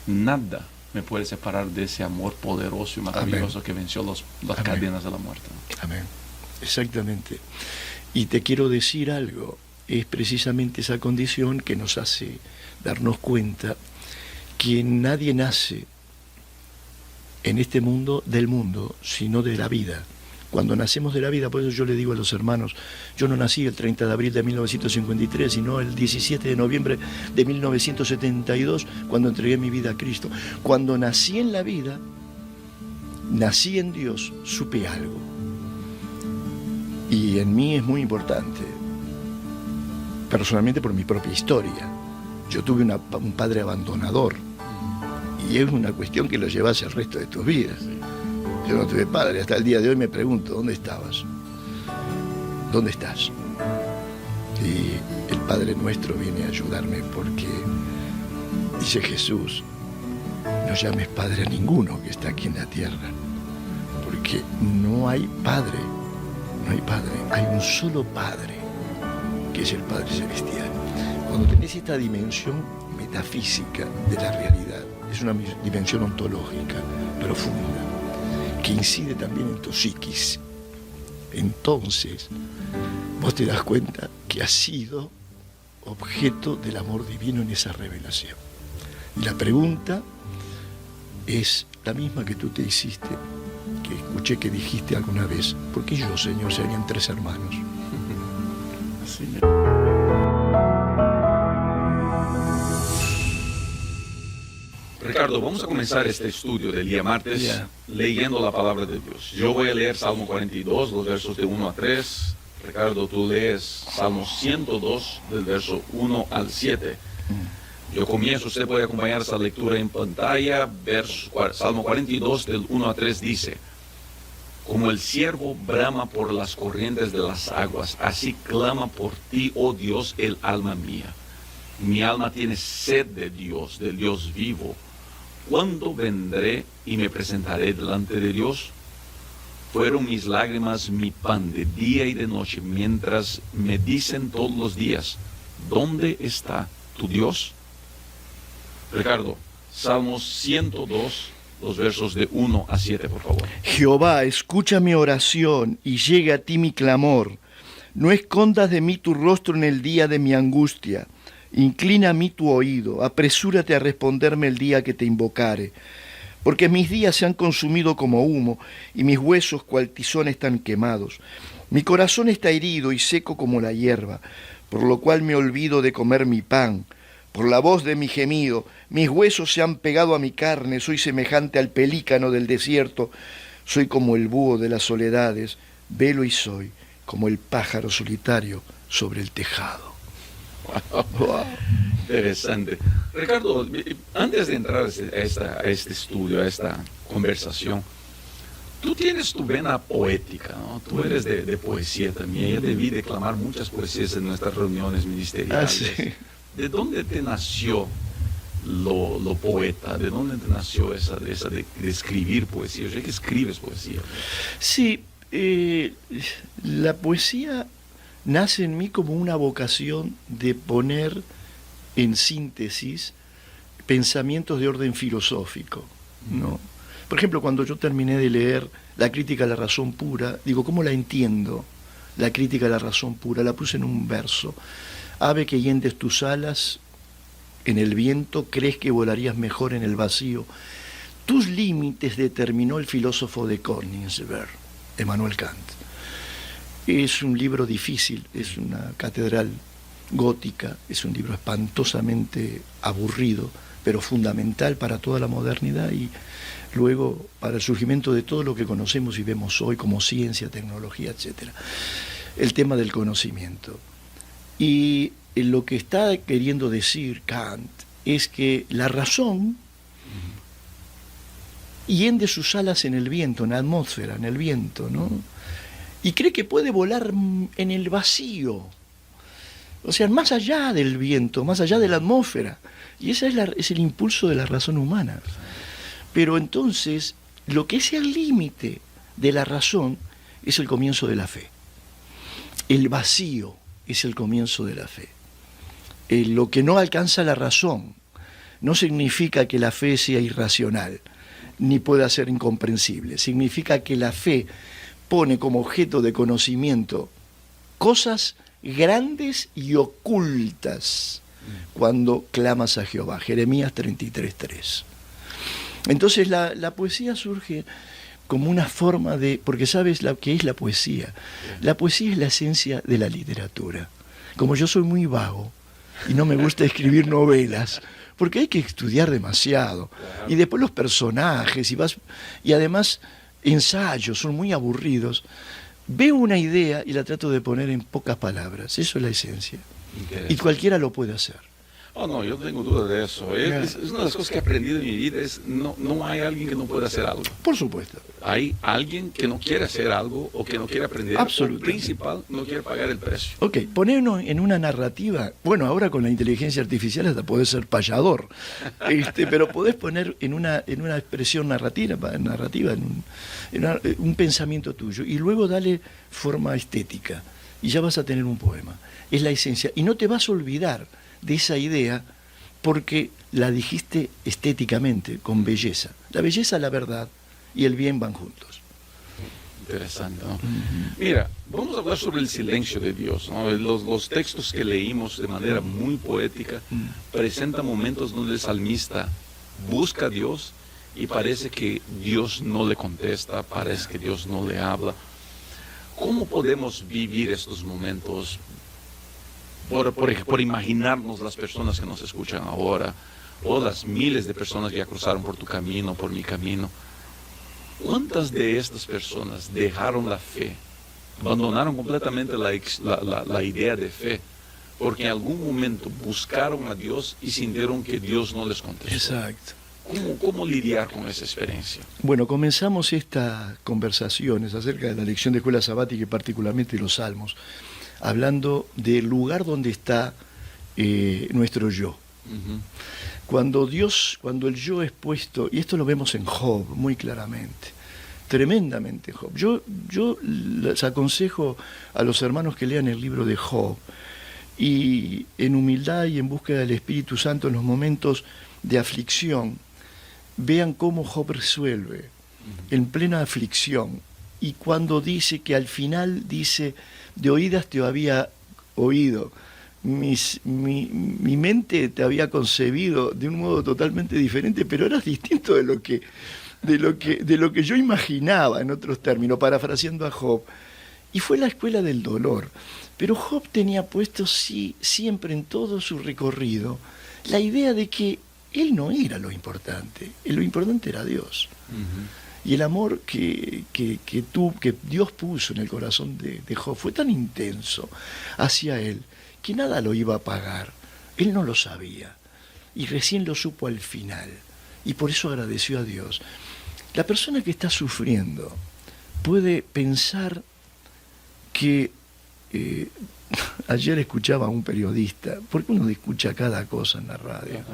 [SPEAKER 1] nada me puede separar de ese amor poderoso y maravilloso Amén. Que venció las cadenas de la muerte.
[SPEAKER 2] Amén. Exactamente. Y te quiero decir algo, es precisamente esa condición que nos hace darnos cuenta que nadie nace en este mundo del mundo, sino de la vida. Cuando nacemos de la vida, por eso yo le digo a los hermanos, yo no nací el 30 de abril de 1953, sino el 17 de noviembre de 1972, cuando entregué mi vida a Cristo. Cuando nací en la vida, nací en Dios, supe algo. Y en mí es muy importante, personalmente por mi propia historia. Yo tuve un padre abandonador, y es una cuestión que lo llevas el resto de tus vidas. Yo no tuve padre, hasta el día de hoy me pregunto, ¿dónde estabas? ¿Dónde estás? Y el Padre Nuestro viene a ayudarme porque, dice Jesús, no llames padre a ninguno que está aquí en la tierra, porque no hay padre, hay un solo Padre, que es el Padre Celestial. Cuando tenés esta dimensión metafísica de la realidad, es una dimensión ontológica, profunda, que incide también en tu psiquis. Entonces, vos te das cuenta que has sido objeto del amor divino en esa revelación. Y la pregunta es la misma que tú te hiciste, que escuché que dijiste alguna vez. ¿Por qué yo, Señor, si habían 3 hermanos?
[SPEAKER 1] Así. Ricardo, vamos a comenzar este estudio del día martes leyendo la palabra de Dios. Yo voy a leer Salmo 42, los versos de 1 a 3. Ricardo, tú lees Salmo 102, del verso 1 al 7. Yo comienzo, usted puede acompañar esta lectura en pantalla. Salmo 42, del 1 a 3 dice: como el ciervo brama por las corrientes de las aguas, así clama por ti, oh Dios, el alma mía. Mi alma tiene sed de Dios, del Dios vivo. ¿Cuándo vendré y me presentaré delante de Dios? Fueron mis lágrimas mi pan de día y de noche, mientras me dicen todos los días, ¿dónde está tu Dios? Ricardo, Salmos 102, los versos de 1 a 7, por favor.
[SPEAKER 2] Jehová, escucha mi oración y llegue a ti mi clamor. No escondas de mí tu rostro en el día de mi angustia. Inclina a mí tu oído, apresúrate a responderme el día que te invocare. Porque mis días se han consumido como humo, y mis huesos cual tizón están quemados. Mi corazón está herido y seco como la hierba, por lo cual me olvido de comer mi pan. Por la voz de mi gemido, mis huesos se han pegado a mi carne, soy semejante al pelícano del desierto, soy como el búho de las soledades, velo y soy como el pájaro solitario sobre el tejado.
[SPEAKER 1] Wow. Interesante. Ricardo, antes de entrar a este estudio, a esta conversación, tú tienes tu vena poética, ¿no? Tú eres de poesía también. Yo debí declamar muchas poesías en nuestras reuniones ministeriales.
[SPEAKER 2] Ah, sí.
[SPEAKER 1] ¿De dónde te nació lo poeta? ¿De dónde te nació esa de escribir poesía? Yo sé que escribes poesía.
[SPEAKER 2] Sí, la poesía nace en mí como una vocación de poner en síntesis pensamientos de orden filosófico, ¿no? Por ejemplo, cuando yo terminé de leer La crítica a la razón pura, digo, ¿cómo la entiendo? La crítica a la razón pura, la puse en un verso. Ave que hiendes tus alas en el viento, crees que volarías mejor en el vacío. Tus límites determinó el filósofo de Königsberg, Emmanuel Kant. Es un libro difícil, es una catedral gótica, es un libro espantosamente aburrido, pero fundamental para toda la modernidad y luego para el surgimiento de todo lo que conocemos y vemos hoy como ciencia, tecnología, etc. El tema del conocimiento. Y lo que está queriendo decir Kant es que la razón hiende sus alas en el viento, en la atmósfera, en el viento, ¿no? Y cree que puede volar en el vacío, o sea, más allá del viento, más allá de la atmósfera. Y ese es el impulso de la razón humana. Pero entonces, lo que es el límite de la razón es el comienzo de la fe. El vacío es el comienzo de la fe. Lo que no alcanza la razón no significa que la fe sea irracional, ni pueda ser incomprensible. Significa que la fe pone como objeto de conocimiento cosas grandes y ocultas cuando clamas a Jehová. Jeremías 33:3. Entonces la poesía surge como una forma de... Porque ¿sabes qué es la poesía? La poesía es la esencia de la literatura. Como yo soy muy vago y no me gusta escribir novelas, porque hay que estudiar demasiado. Y después los personajes, y además ensayos son muy aburridos. Veo una idea y la trato de poner en pocas palabras. Eso es la esencia. Y cualquiera lo puede hacer.
[SPEAKER 1] Oh, no, yo no tengo duda de eso. Es una de las cosas que he aprendido en mi vida, no hay alguien que no pueda hacer algo.
[SPEAKER 2] Por supuesto.
[SPEAKER 1] Hay alguien que no quiere hacer algo o que no quiere aprender.
[SPEAKER 2] Absolutamente.
[SPEAKER 1] O principal, no quiere pagar el precio.
[SPEAKER 2] Ok, ponernos en una narrativa. Bueno, ahora con la inteligencia artificial hasta podés ser payador. Pero podés poner en una expresión narrativa, en un pensamiento tuyo, y luego darle forma estética. Y ya vas a tener un poema. Es la esencia. Y no te vas a olvidar de esa idea porque la dijiste estéticamente, con belleza. La belleza, la verdad y el bien van juntos.
[SPEAKER 1] Interesante, ¿no? Mira, vamos a hablar sobre el silencio de Dios, ¿no? Los textos que leímos de manera muy poética presentan momentos donde el salmista busca a Dios y parece que Dios no le contesta, parece que Dios no le habla. ¿Cómo podemos vivir estos momentos? Por imaginarnos las personas que nos escuchan ahora, o las miles de personas que ya cruzaron por tu camino, por mi camino. ¿Cuántas de estas personas dejaron la fe, abandonaron completamente la idea de fe, porque en algún momento buscaron a Dios y sintieron que Dios no les contestó?
[SPEAKER 2] Exacto.
[SPEAKER 1] ¿Cómo lidiar con esa experiencia?
[SPEAKER 2] Bueno, comenzamos estas conversaciones acerca de la lección de escuela sabática y particularmente los salmos, hablando del lugar donde está nuestro yo. Cuando el yo es puesto, y esto lo vemos en Job muy claramente, tremendamente Job. Yo les aconsejo a los hermanos que lean el libro de Job, y en humildad y en búsqueda del Espíritu Santo en los momentos de aflicción, vean cómo Job resuelve en plena aflicción. Y cuando dice que al final dice, de oídas te había oído, mi mente te había concebido de un modo totalmente diferente, pero eras distinto de lo que yo imaginaba, en otros términos, parafraseando a Job. Y fue la escuela del dolor. Pero Job tenía puesto siempre en todo su recorrido la idea de que él no era lo importante era Dios. Y el amor que Dios puso en el corazón de Job fue tan intenso hacia él que nada lo iba a pagar. Él no lo sabía y recién lo supo al final, y por eso agradeció a Dios. La persona que está sufriendo puede pensar que ayer escuchaba a un periodista, porque uno escucha cada cosa en la radio,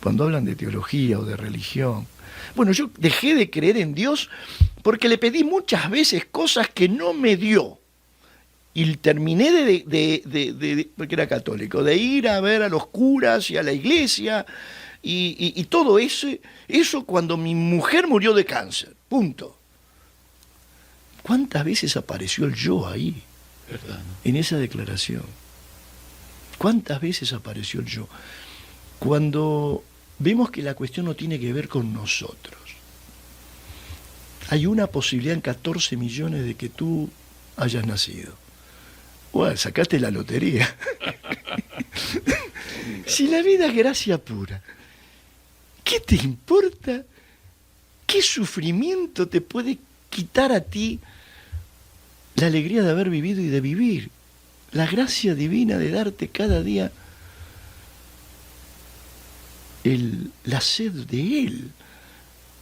[SPEAKER 2] cuando hablan de teología o de religión. Bueno, yo dejé de creer en Dios porque le pedí muchas veces cosas que no me dio. Y terminé porque era católico, de ir a ver a los curas y a la iglesia y todo eso cuando mi mujer murió de cáncer. Punto. ¿Cuántas veces apareció el yo ahí?
[SPEAKER 1] ¿Verdad?
[SPEAKER 2] En esa declaración. ¿Cuántas veces apareció el yo? Cuando vemos que la cuestión no tiene que ver con nosotros. Hay una posibilidad en 14 millones de que tú hayas nacido. Bueno, sacaste la lotería. Si la vida es gracia pura, ¿qué te importa? ¿Qué sufrimiento te puede quitar a ti la alegría de haber vivido y de vivir? La gracia divina de darte cada día la sed de Él.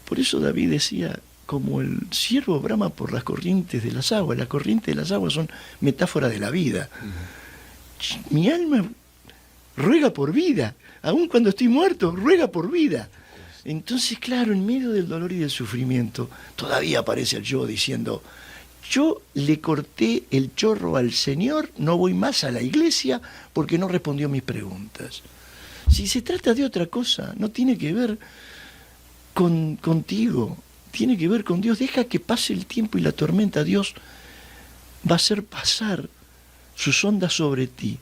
[SPEAKER 2] Por eso David decía, como el ciervo brama por las corrientes de las aguas son metáfora de la vida. Mi alma ruega por vida, aun cuando estoy muerto, ruega por vida. Entonces, claro, en medio del dolor y del sufrimiento, todavía aparece el yo diciendo, yo le corté el chorro al Señor, no voy más a la iglesia porque no respondió mis preguntas. Si se trata de otra cosa, no tiene que ver contigo, tiene que ver con Dios. Deja que pase el tiempo y la tormenta. Dios va a hacer pasar sus ondas sobre ti,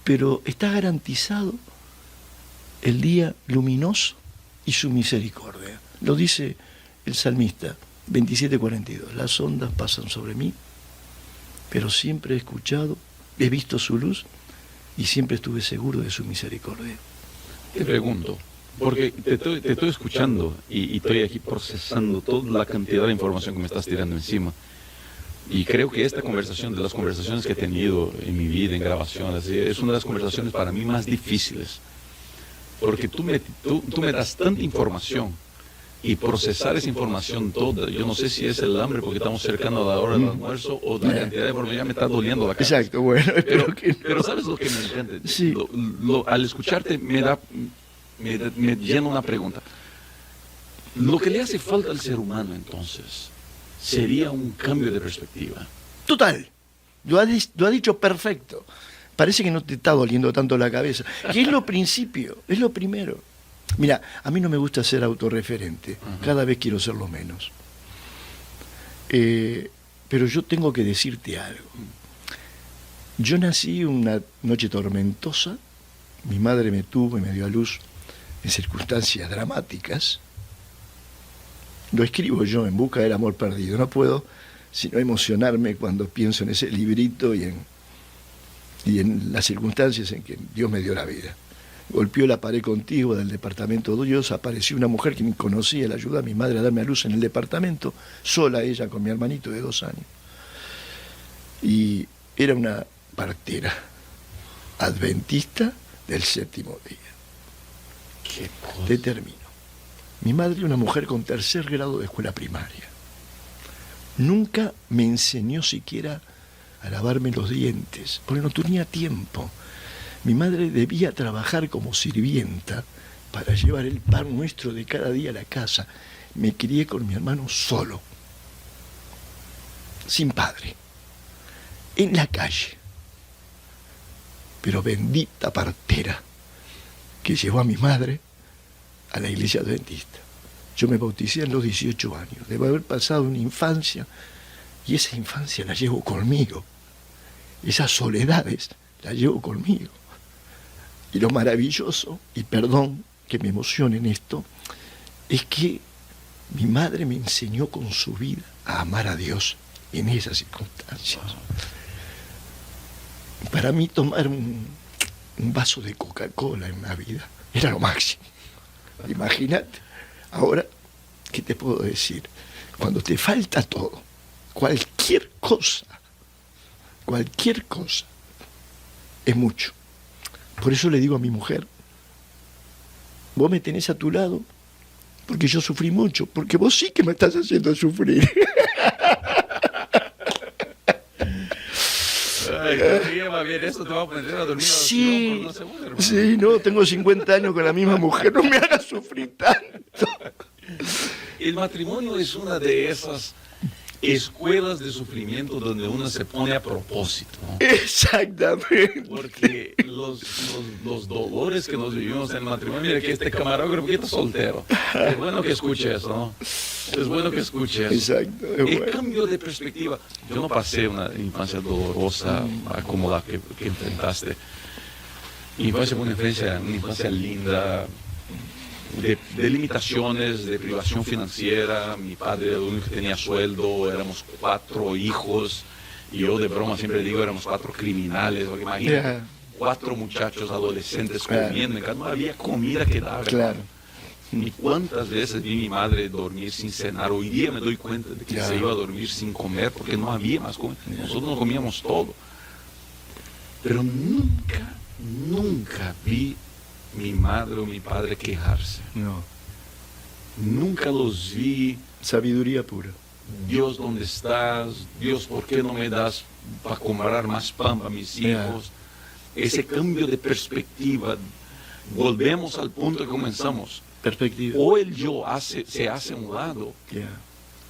[SPEAKER 2] pero está garantizado el día luminoso y su misericordia. Lo dice el salmista 27:42. Las ondas pasan sobre mí, pero siempre he escuchado, he visto su luz y siempre estuve seguro de su misericordia.
[SPEAKER 1] Te pregunto, porque te estoy escuchando y estoy aquí procesando toda la cantidad de información que me estás tirando encima. Y creo que esta conversación, de las conversaciones que he tenido en mi vida, en grabaciones, es una de las conversaciones para mí más difíciles. Porque tú me das tanta información y procesar esa información toda, yo no sé si es el hambre porque estamos cercano a la hora del almuerzo o la cantidad de información, ya me está doliendo la cabeza.
[SPEAKER 2] Exacto, bueno,
[SPEAKER 1] pero ¿sabes lo que me encanta?
[SPEAKER 2] Sí.
[SPEAKER 1] Al escucharte me llena una pregunta. Lo que le hace falta al ser humano entonces sería un cambio de perspectiva.
[SPEAKER 2] Total, lo ha dicho perfecto. Parece que no te está doliendo tanto la cabeza. Que es lo principio, es lo primero. Mira, a mí no me gusta ser autorreferente. Cada vez quiero serlo menos. Pero yo tengo que decirte algo. Yo nací una noche tormentosa. Mi madre me tuvo y me dio a luz en circunstancias dramáticas. Lo escribo yo, En busca del amor perdido. No puedo sino emocionarme cuando pienso en ese librito y en las circunstancias en que Dios me dio la vida. Golpeó la pared contigua del departamento de Dios, apareció una mujer que me conocía, le ayudó a mi madre a darme a luz en el departamento, sola ella con mi hermanito de 2 años. Y era una partera adventista del 7º día.
[SPEAKER 1] ¿Qué cosa?
[SPEAKER 2] Te termino. Mi madre era una mujer con 3er grado de escuela primaria. Nunca me enseñó siquiera a lavarme los dientes, porque no tenía tiempo. Mi madre debía trabajar como sirvienta para llevar el pan nuestro de cada día a la casa. Me crié con mi hermano solo, sin padre, en la calle. Pero bendita partera que llevó a mi madre a la iglesia adventista. Yo me bauticé a los 18 años. Debo haber pasado una infancia, y esa infancia la llevo conmigo. Esas soledades las llevo conmigo. Y lo maravilloso, y perdón que me emocione en esto, es que mi madre me enseñó con su vida a amar a Dios en esas circunstancias. Para mí tomar un vaso de Coca-Cola en la vida era lo máximo. Imagínate. Ahora, ¿qué te puedo decir? Cuando te falta todo, cualquier cosa, es mucho. Por eso le digo a mi mujer, vos me tenés a tu lado, porque yo sufrí mucho, porque vos sí que me estás haciendo sufrir.
[SPEAKER 1] Ay, va bien, eso te va a poner a dormir
[SPEAKER 2] sí,
[SPEAKER 1] por 2 segundos, hermano.
[SPEAKER 2] Sí, no, tengo 50 años con la misma mujer, no me hagas sufrir tanto.
[SPEAKER 1] El matrimonio es una de esas escuelas de sufrimiento donde uno se pone a propósito, ¿no?
[SPEAKER 2] Exactamente.
[SPEAKER 1] Porque los dolores que nos vivimos en el matrimonio, mira que este camarógrafo que está soltero, es bueno que escuche eso, ¿no? Es bueno que escuche eso.
[SPEAKER 2] Exacto.
[SPEAKER 1] El cambio de perspectiva. Yo no pasé una infancia dolorosa como la que enfrentaste. Mi infancia fue una infancia linda, de limitaciones, de privación financiera. Mi padre era el único que tenía sueldo, éramos 4 hijos, y yo de broma siempre digo, éramos 4 criminales, porque imagínate, 4 muchachos adolescentes comiendo, no había comida que dar.
[SPEAKER 2] Claro.
[SPEAKER 1] Ni cuántas veces vi a mi madre dormir sin cenar. Hoy día me doy cuenta de que se iba a dormir sin comer porque no había más comida. Nosotros no comíamos todo. Pero nunca vi mi madre o mi padre quejarse.
[SPEAKER 2] No.
[SPEAKER 1] Nunca los vi.
[SPEAKER 2] Sabiduría pura.
[SPEAKER 1] Dios, ¿dónde estás? Dios, ¿por qué no me das para comprar más pan para mis hijos? Ese cambio de perspectiva. Volvemos al punto que comenzamos.
[SPEAKER 2] Perspectiva.
[SPEAKER 1] O el yo se hace a un lado,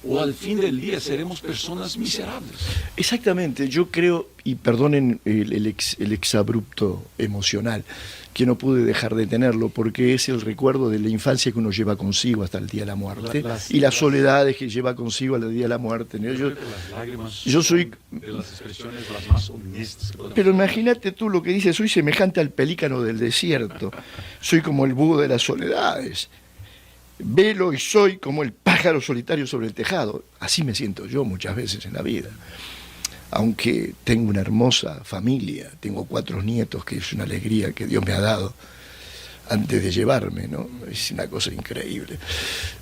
[SPEAKER 1] o al fin del día seremos personas miserables.
[SPEAKER 2] Exactamente, yo creo, y perdonen el exabrupto emocional, que no pude dejar de tenerlo, porque es el recuerdo de la infancia que uno lleva consigo hasta el día de la muerte, y las soledades que lleva consigo al día de la muerte. ¿No?
[SPEAKER 1] Las lágrimas
[SPEAKER 2] yo soy
[SPEAKER 1] de las expresiones las más honestas que podemos.
[SPEAKER 2] Pero imagínate tú lo que dices, soy semejante al pelícano del desierto, soy como el búho de las soledades, velo y soy como el pájaro solitario sobre el tejado. Así me siento yo muchas veces en la vida. Aunque tengo una hermosa familia, tengo 4 nietos, que es una alegría que Dios me ha dado antes de llevarme, ¿no? Es una cosa increíble.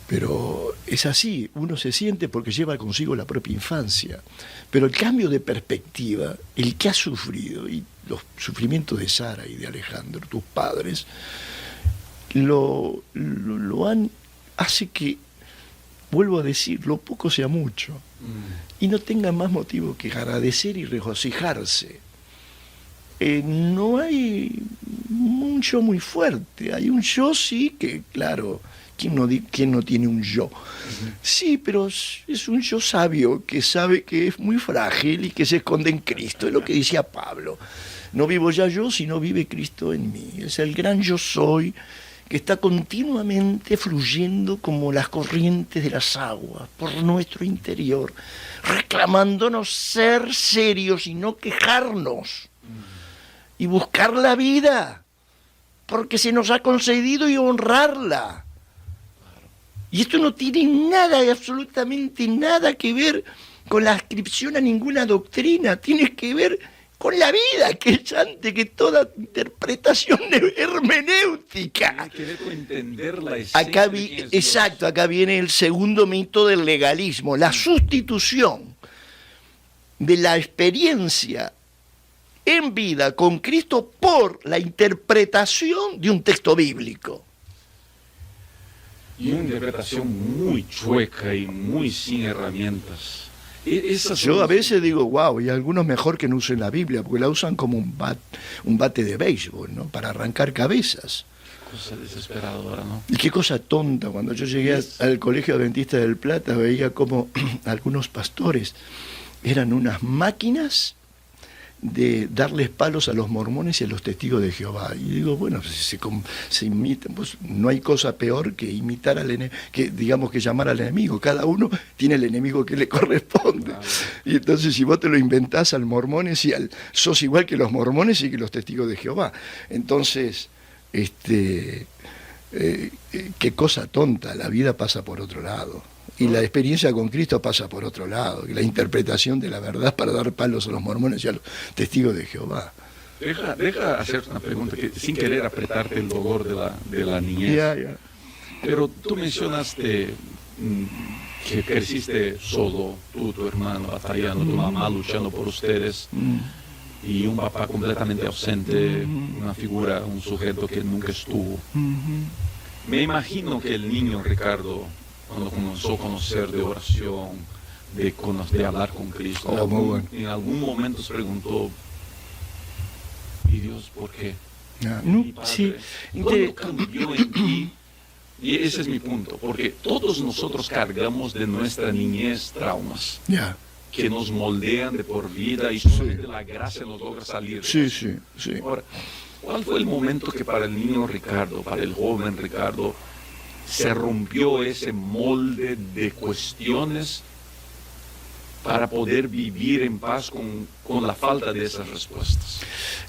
[SPEAKER 2] Pero es así, uno se siente porque lleva consigo la propia infancia. Pero el cambio de perspectiva, el que ha sufrido, y los sufrimientos de Sara y de Alejandro, tus padres, hace que, vuelvo a decir, lo poco sea mucho, y no tengan más motivo que agradecer y regocijarse. No hay un yo muy fuerte, hay un yo sí que, claro, ¿quién no tiene un yo? Sí, pero es un yo sabio que sabe que es muy frágil y que se esconde en Cristo, es lo que decía Pablo. No vivo ya yo, sino vive Cristo en mí. Es el gran yo soy, que está continuamente fluyendo como las corrientes de las aguas por nuestro interior, reclamándonos ser serios y no quejarnos, y buscar la vida, porque se nos ha concedido, y honrarla. Y esto no tiene nada, absolutamente nada que ver con la adscripción a ninguna doctrina, tiene que ver con la vida, que es antes que toda interpretación hermenéutica.
[SPEAKER 1] Tiene que ver con entender la esencia de quién es Dios.
[SPEAKER 2] Acá viene el segundo mito del legalismo, la sustitución de la experiencia en vida con Cristo por la interpretación de un texto bíblico.
[SPEAKER 1] Y una interpretación muy chueca y muy sin herramientas.
[SPEAKER 2] Yo a veces digo, wow, y algunos mejor que no usen la Biblia, porque la usan como un bate de béisbol, ¿no? Para arrancar cabezas.
[SPEAKER 1] Qué cosa desesperadora, ¿no?
[SPEAKER 2] Y qué cosa tonta. Cuando yo llegué al Colegio Adventista del Plata, veía como algunos pastores eran unas máquinas de darles palos a los mormones y a los testigos de Jehová. Y digo, bueno, se imitan, pues no hay cosa peor que imitar al enemigo, que digamos que llamar al enemigo. Cada uno tiene el enemigo que le corresponde.
[SPEAKER 1] Claro.
[SPEAKER 2] Y entonces si vos te lo inventás al mormones sos igual que los mormones y que los testigos de Jehová. Entonces, qué cosa tonta, la vida pasa por otro lado. Y la experiencia con Cristo pasa por otro lado, y la interpretación de la verdad para dar palos a los mormones y a los testigos de Jehová.
[SPEAKER 1] Deja hacer una pregunta que sin querer apretarte el dolor de la niñez.
[SPEAKER 2] Ya.
[SPEAKER 1] Pero tú mencionaste que creciste solo, tú, tu hermano batallando, tu mamá luchando por ustedes, y un papá completamente ausente, una figura, un sujeto que nunca estuvo. Me imagino que el niño Ricardo, cuando comenzó a conocer de oración, de hablar con Cristo, en algún momento se preguntó, ¿y Dios por qué?
[SPEAKER 2] Sí.
[SPEAKER 1] ¿Cuándo cambió en ti? Y ese es mi punto, porque todos nosotros cargamos de nuestra niñez traumas que nos moldean de por vida y solamente la gracia nos logra salir.
[SPEAKER 2] Sí.
[SPEAKER 1] Ahora, ¿cuál fue el momento que para el niño Ricardo, para el joven Ricardo, se rompió ese molde de cuestiones para poder vivir en paz con la falta de esas respuestas?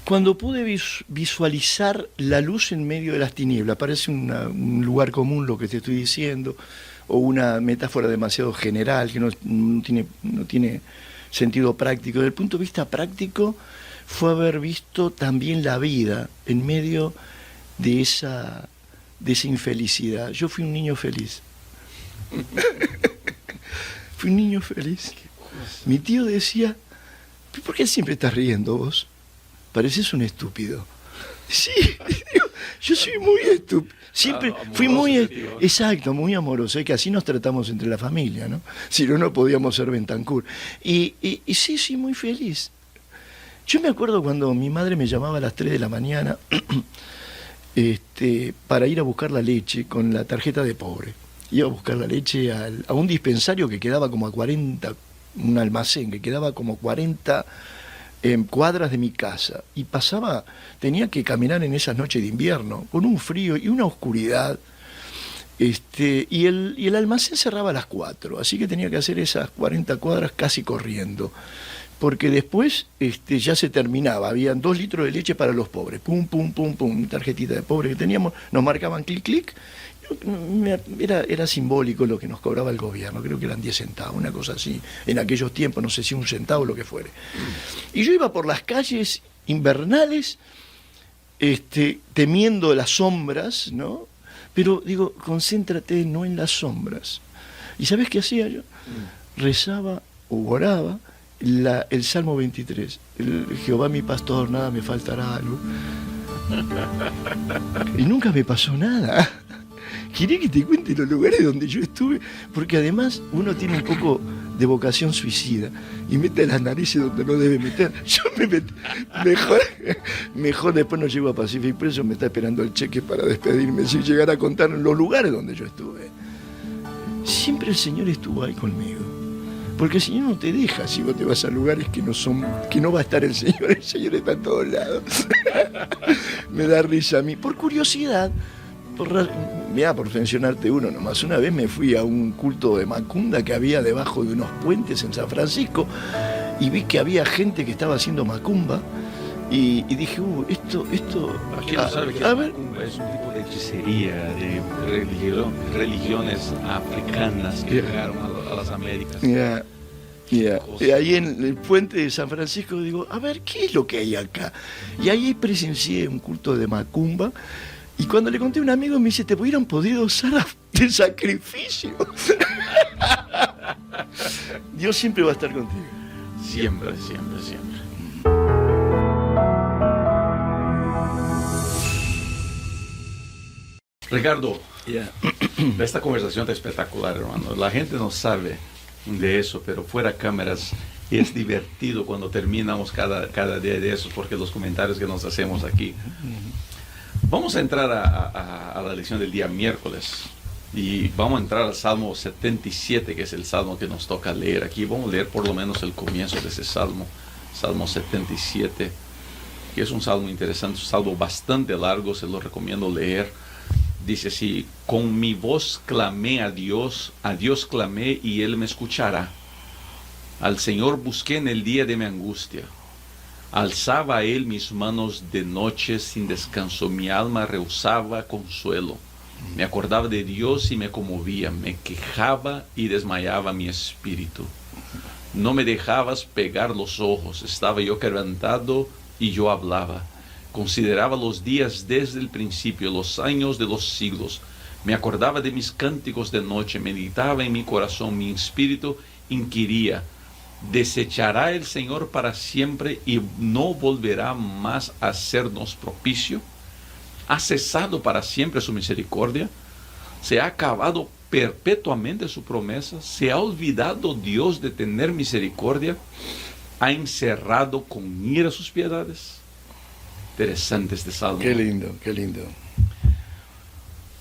[SPEAKER 2] Cuando pude visualizar la luz en medio de las tinieblas, parece un lugar común lo que te estoy diciendo, o una metáfora demasiado general que no tiene sentido práctico. Desde el punto de vista práctico, fue haber visto también la vida en medio de esa infelicidad. Yo fui un niño feliz. Fui un niño feliz. Mi tío decía, ¿por qué siempre estás riendo vos? Pareces un estúpido. Sí, yo soy muy estúpido. Siempre fui muy, exacto, muy amoroso. Es que así nos tratamos entre la familia, ¿no? Si no, no podíamos ser Bentancur. Y sí, muy feliz. Yo me acuerdo cuando mi madre me llamaba a las 3 de la mañana para ir a buscar la leche con la tarjeta de pobre. Iba a buscar la leche a un dispensario que quedaba como a 40, un almacén que quedaba como 40 cuadras de mi casa. Y tenía que caminar en esas noches de invierno, con un frío y una oscuridad. Y el almacén cerraba a las 4, así que tenía que hacer esas 40 cuadras casi corriendo. Porque después ya se terminaba, habían 2 litros de leche para los pobres, pum, tarjetita de pobre que teníamos, nos marcaban clic, era simbólico lo que nos cobraba el gobierno, creo que eran 10 centavos, una cosa así, en aquellos tiempos, no sé si 1 centavo o lo que fuere. Y yo iba por las calles invernales, temiendo las sombras, ¿no? Pero digo, concéntrate no en las sombras. ¿Y sabes qué hacía yo? Rezaba o oraba el Salmo 23, Jehová mi pastor, nada me faltará algo. Y nunca me pasó nada. ¿Querés que te cuente los lugares donde yo estuve? Porque además uno tiene un poco de vocación suicida y mete las narices donde no debe meter. Yo me metí, mejor después no llego a Pacific Preso, me está esperando el cheque para despedirme sin llegar a contar los lugares donde yo estuve. Siempre el Señor estuvo ahí conmigo. Porque el Señor no te deja si vos te vas a lugares que no va a estar el Señor está en todos lados. Me da risa a mí. Por curiosidad, por mencionarte uno nomás, una vez me fui a un culto de macumba que había debajo de unos puentes en San Francisco y vi que había gente que estaba haciendo macumba y dije, esto...
[SPEAKER 1] Aquí no sabe que macumba es un tipo de hechicería, de religiones africanas que llegaron a las Américas.
[SPEAKER 2] Y ahí en el puente de San Francisco digo, a ver, ¿qué es lo que hay acá? Y ahí presencié un culto de macumba y cuando le conté a un amigo me dice, te hubieran podido usar de sacrificio. Dios siempre va a estar contigo.
[SPEAKER 1] Siempre. Ricardo, esta conversación está espectacular, hermano. La gente no sabe de eso, pero fuera cámaras es divertido cuando terminamos cada día de eso, porque los comentarios que nos hacemos aquí. Vamos a entrar a la lección del día miércoles y vamos a entrar al Salmo 77, que es el salmo que nos toca leer aquí. Vamos a leer por lo menos el comienzo de ese salmo. Salmo 77, que es un salmo interesante, un salmo bastante largo, se lo recomiendo leer. Dice así: con mi voz clamé a Dios clamé y Él me escuchará. Al Señor busqué en el día de mi angustia. Alzaba a Él mis manos de noche sin descanso, mi alma rehusaba consuelo. Me acordaba de Dios y me conmovía, me quejaba y desmayaba mi espíritu. No me dejabas pegar los ojos, estaba yo quebrantado y yo hablaba. Consideraba los días desde el principio, los años de los siglos. Me acordaba de mis cánticos de noche, meditaba en mi corazón, mi espíritu inquiría. ¿Desechará el Señor para siempre y no volverá más a hacernos propicio? ¿Ha cesado para siempre su misericordia? ¿Se ha acabado perpetuamente su promesa? ¿Se ha olvidado Dios de tener misericordia? ¿Ha encerrado con ira sus piedades? Interesante este salmo.
[SPEAKER 2] Qué lindo, qué lindo.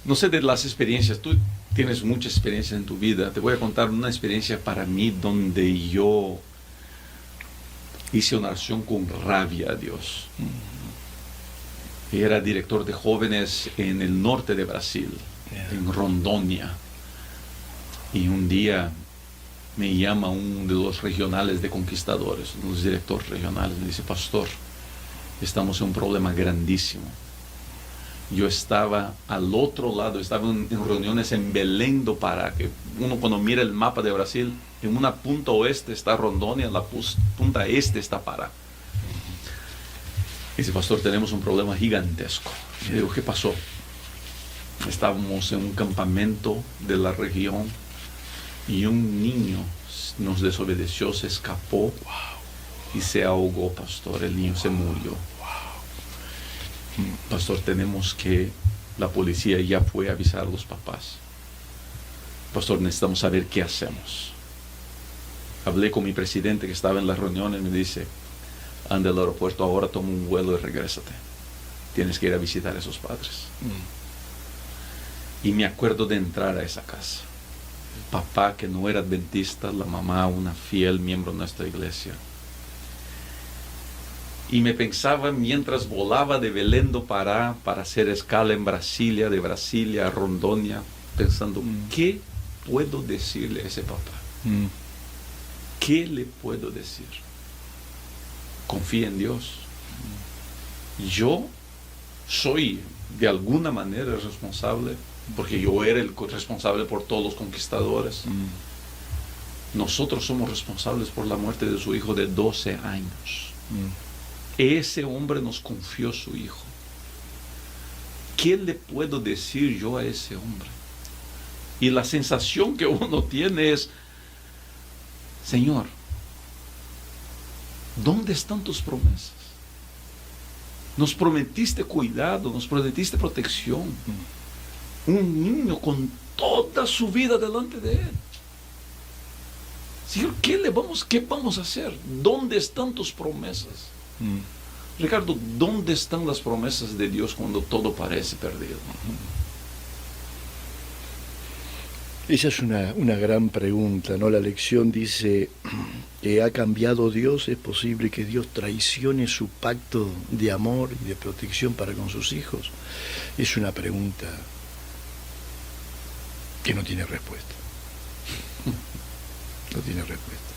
[SPEAKER 1] No sé de las experiencias, tú tienes muchas experiencias en tu vida. Te voy a contar una experiencia para mí donde yo hice una oración con rabia a Dios. Era director de jóvenes en el norte de Brasil, en Rondônia. Y un día me llama uno de los regionales de Conquistadores, los directores regionales, me dice: pastor, estamos en un problema grandísimo. Yo estaba al otro lado, estaba en reuniones en Belém do Pará, que uno cuando mira el mapa de Brasil, en una punta oeste está Rondônia, en la punta este está Pará. Dice: pastor, tenemos un problema gigantesco. Y digo: ¿qué pasó? Estábamos en un campamento de la región y un niño nos desobedeció, se escapó y se ahogó, pastor. El niño se murió. Pastor, tenemos que... La policía ya fue a avisar a los papás. Pastor, necesitamos saber qué hacemos. Hablé con mi presidente que estaba en la reunión y me dice: anda al aeropuerto ahora, toma un vuelo y regrésate. Tienes que ir a visitar a esos padres. Y me acuerdo de entrar a esa casa. El papá, que no era adventista, la mamá, una fiel miembro de nuestra iglesia. Y me pensaba, mientras volaba de Belém do Pará para hacer escala en Brasilia, de Brasilia a Rondônia, pensando: ¿qué puedo decirle a ese papá? ¿Qué le puedo decir? Confía en Dios. Yo soy de alguna manera responsable, porque yo era el responsable por todos los conquistadores. Nosotros somos responsables por la muerte de su hijo de 12 años. Ese hombre nos confió su hijo. ¿Qué le puedo decir yo a ese hombre? Y la sensación que uno tiene es: Señor, ¿dónde están tus promesas? Nos prometiste cuidado, nos prometiste protección. Un niño con toda su vida delante de él. Señor, ¿qué vamos a hacer? ¿Dónde están tus promesas? Ricardo, ¿dónde están las promesas de Dios cuando todo parece perdido?
[SPEAKER 2] Esa es una gran pregunta, ¿no? La lección dice que ha cambiado Dios. ¿Es posible que Dios traicione su pacto de amor y de protección para con sus hijos? Es una pregunta que no tiene respuesta. No tiene respuesta.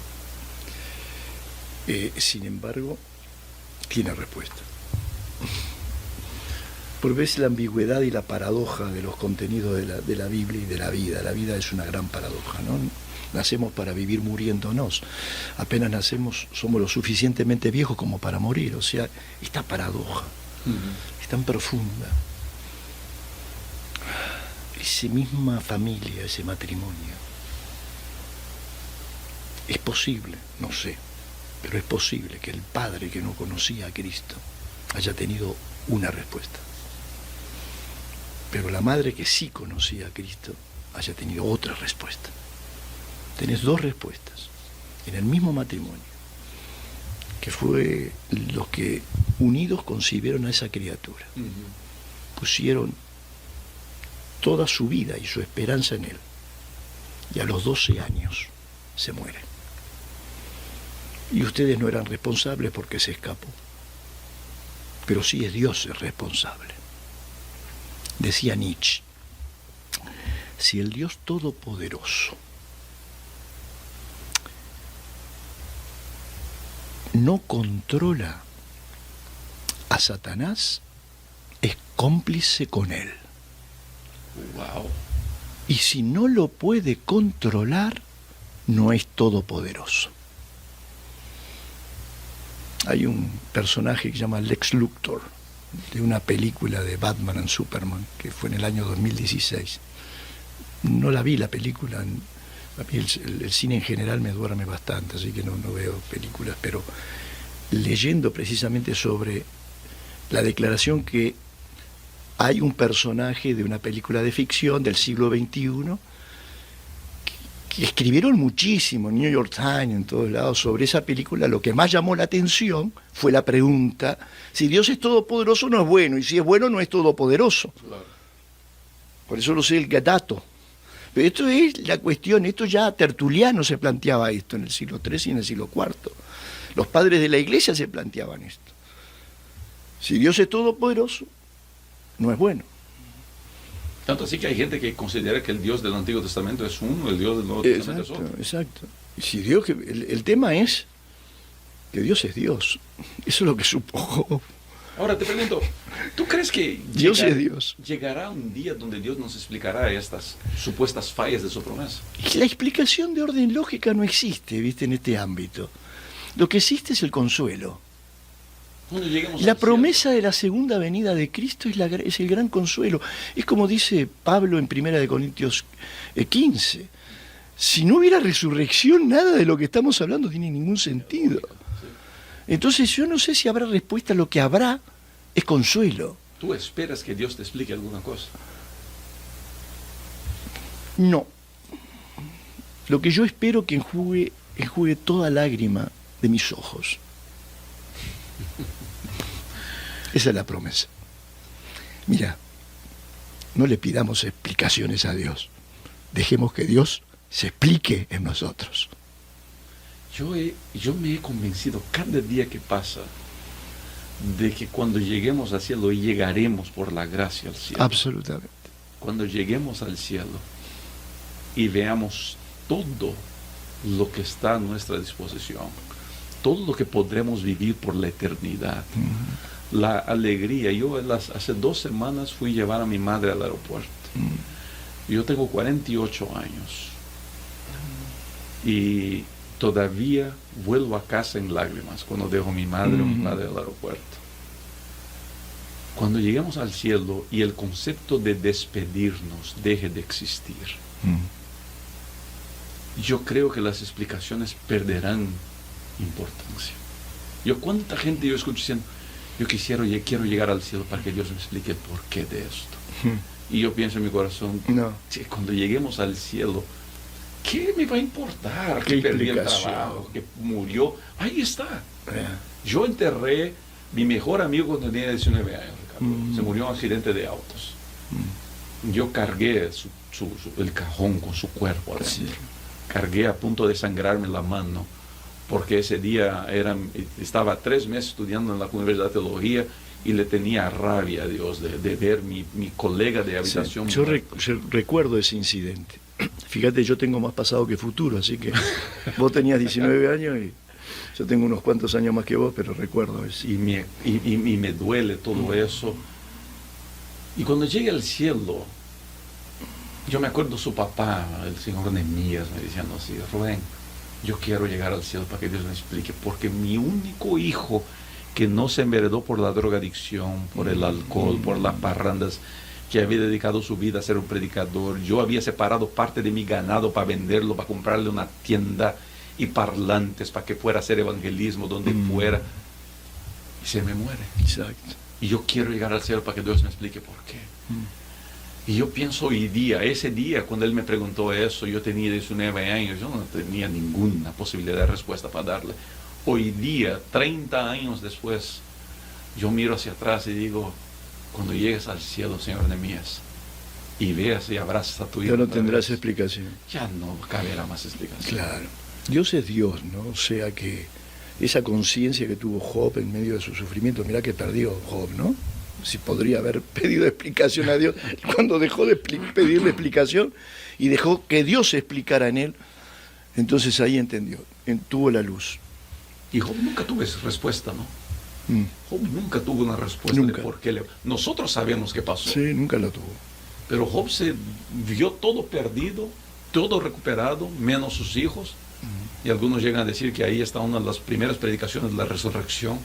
[SPEAKER 2] Sin embargo, tiene respuesta. Porque ves la ambigüedad y la paradoja de los contenidos de la Biblia y de la vida. La vida es una gran paradoja, ¿no? Nacemos para vivir muriéndonos. Apenas nacemos, somos lo suficientemente viejos como para morir. O sea, esta paradoja es tan profunda. Esa misma familia, ese matrimonio. Es posible, no sé, pero es posible que el padre que no conocía a Cristo haya tenido una respuesta. Pero la madre que sí conocía a Cristo haya tenido otra respuesta. Tenés dos respuestas en el mismo matrimonio, que fue los que unidos concibieron a esa criatura. Pusieron toda su vida y su esperanza en él. Y a los 12 años se muere. Y ustedes no eran responsables porque se escapó. Pero sí es Dios el responsable. Decía Nietzsche, si el Dios Todopoderoso no controla a Satanás, es cómplice con él.
[SPEAKER 1] Wow.
[SPEAKER 2] Y si no lo puede controlar, no es todopoderoso. Hay un personaje que se llama Lex Luthor, de una película de Batman and Superman, que fue en el año 2016. No la vi la película, a mí el cine en general me duerme bastante, así que no veo películas, pero leyendo precisamente sobre la declaración que hay un personaje de una película de ficción del siglo XXI que escribieron muchísimo en New York Times, en todos lados, sobre esa película. Lo que más llamó la atención fue la pregunta: si Dios es todopoderoso, no es bueno, y si es bueno, no es todopoderoso. Claro. Por eso lo sé el dato. Pero esto es la cuestión, esto ya Tertuliano se planteaba esto en el siglo III y en el siglo IV. Los padres de la Iglesia se planteaban esto. Si Dios es todopoderoso, no es bueno.
[SPEAKER 1] Tanto así que hay gente que considera que el Dios del Antiguo Testamento es uno, el Dios del Nuevo Testamento es otro.
[SPEAKER 2] Exacto. Y si Dios, el tema es que Dios es Dios. Eso es lo que supo Job.
[SPEAKER 1] Ahora te pregunto, ¿tú crees que
[SPEAKER 2] Dios es Dios?
[SPEAKER 1] Llegará un día donde Dios nos explicará estas supuestas fallas de su promesa?
[SPEAKER 2] La explicación de orden lógica no existe, ¿viste? En este ámbito. Lo que existe es el consuelo. La promesa de la segunda venida de Cristo es el gran consuelo. Es como dice Pablo en 1 Corintios 15. Si no hubiera resurrección, nada de lo que estamos hablando tiene ningún sentido. Entonces yo no sé si habrá respuesta. Lo que habrá es consuelo.
[SPEAKER 1] ¿Tú esperas que Dios te explique alguna cosa?
[SPEAKER 2] No. Lo que yo espero que enjugue toda lágrima de mis ojos. Esa es la promesa. Mira, no le pidamos explicaciones a Dios. Dejemos que Dios se explique en nosotros.
[SPEAKER 1] Yo me he convencido cada día que pasa de que cuando lleguemos al cielo, y llegaremos por la gracia al cielo.
[SPEAKER 2] Absolutamente.
[SPEAKER 1] Cuando lleguemos al cielo y veamos todo lo que está a nuestra disposición, todo lo que podremos vivir por la eternidad, la alegría. Yo hace 2 semanas fui a llevar a mi madre al aeropuerto. Yo tengo 48 años y todavía vuelvo a casa en lágrimas cuando dejo a mi madre o mi padre al aeropuerto. Cuando lleguemos al cielo y el concepto de despedirnos deje de existir, yo creo que las explicaciones perderán importancia. ¿Cuánta gente yo escucho diciendo: yo quiero llegar al cielo para que Dios me explique el porqué de esto? Y yo pienso en mi corazón, cuando lleguemos al cielo, ¿qué me va a importar? Que perdí el trabajo, que murió. Ahí está. Yo enterré mi mejor amigo cuando tenía 19 años, Ricardo. Se murió en un accidente de autos. Yo cargué el cajón con su cuerpo adentro. Sí. Cargué a punto de sangrarme la mano, porque ese día estaba 3 meses estudiando en la Universidad de Teología y le tenía rabia a Dios de ver mi colega de habitación.
[SPEAKER 2] Sí, yo recuerdo ese incidente. Fíjate, yo tengo más pasado que futuro, así que vos tenías 19 años y yo tengo unos cuantos años más que vos, pero recuerdo eso.
[SPEAKER 1] Y me duele todo eso. Y cuando llegue al cielo, yo me acuerdo su papá, el señor Nemías, me diciendo así: Rubén, yo quiero llegar al cielo para que Dios me explique, porque mi único hijo que no se enveredó por la drogadicción, por el alcohol, por las parrandas, que había dedicado su vida a ser un predicador. Yo había separado parte de mi ganado para venderlo, para comprarle una tienda y parlantes para que fuera a hacer evangelismo donde fuera. Y se me muere.
[SPEAKER 2] Exacto.
[SPEAKER 1] Y yo quiero llegar al cielo para que Dios me explique por qué. Y yo pienso hoy día, ese día cuando él me preguntó eso, yo tenía 19 años, yo no tenía ninguna posibilidad de respuesta para darle. Hoy día, 30 años después, yo miro hacia atrás y digo: cuando llegues al cielo, señor Nemías, y veas y abrazas a tu hijo,
[SPEAKER 2] ya no tendrás explicación.
[SPEAKER 1] Ya no caberá más explicación.
[SPEAKER 2] Claro. Dios es Dios, ¿no? O sea que esa conciencia que tuvo Job en medio de su sufrimiento. Mirá que perdió Job, ¿no? Si podría haber pedido explicación a Dios, cuando dejó de pedirle explicación y dejó que Dios se explicara en él, entonces ahí entendió, tuvo la luz.
[SPEAKER 1] Y Job nunca tuvo esa respuesta, ¿no? Job nunca tuvo una respuesta
[SPEAKER 2] Nunca.
[SPEAKER 1] de por qué nosotros sabemos qué pasó.
[SPEAKER 2] Sí, nunca la tuvo.
[SPEAKER 1] Pero Job se vio todo perdido, todo recuperado, menos sus hijos. Y algunos llegan a decir que ahí está una de las primeras predicaciones de la resurrección,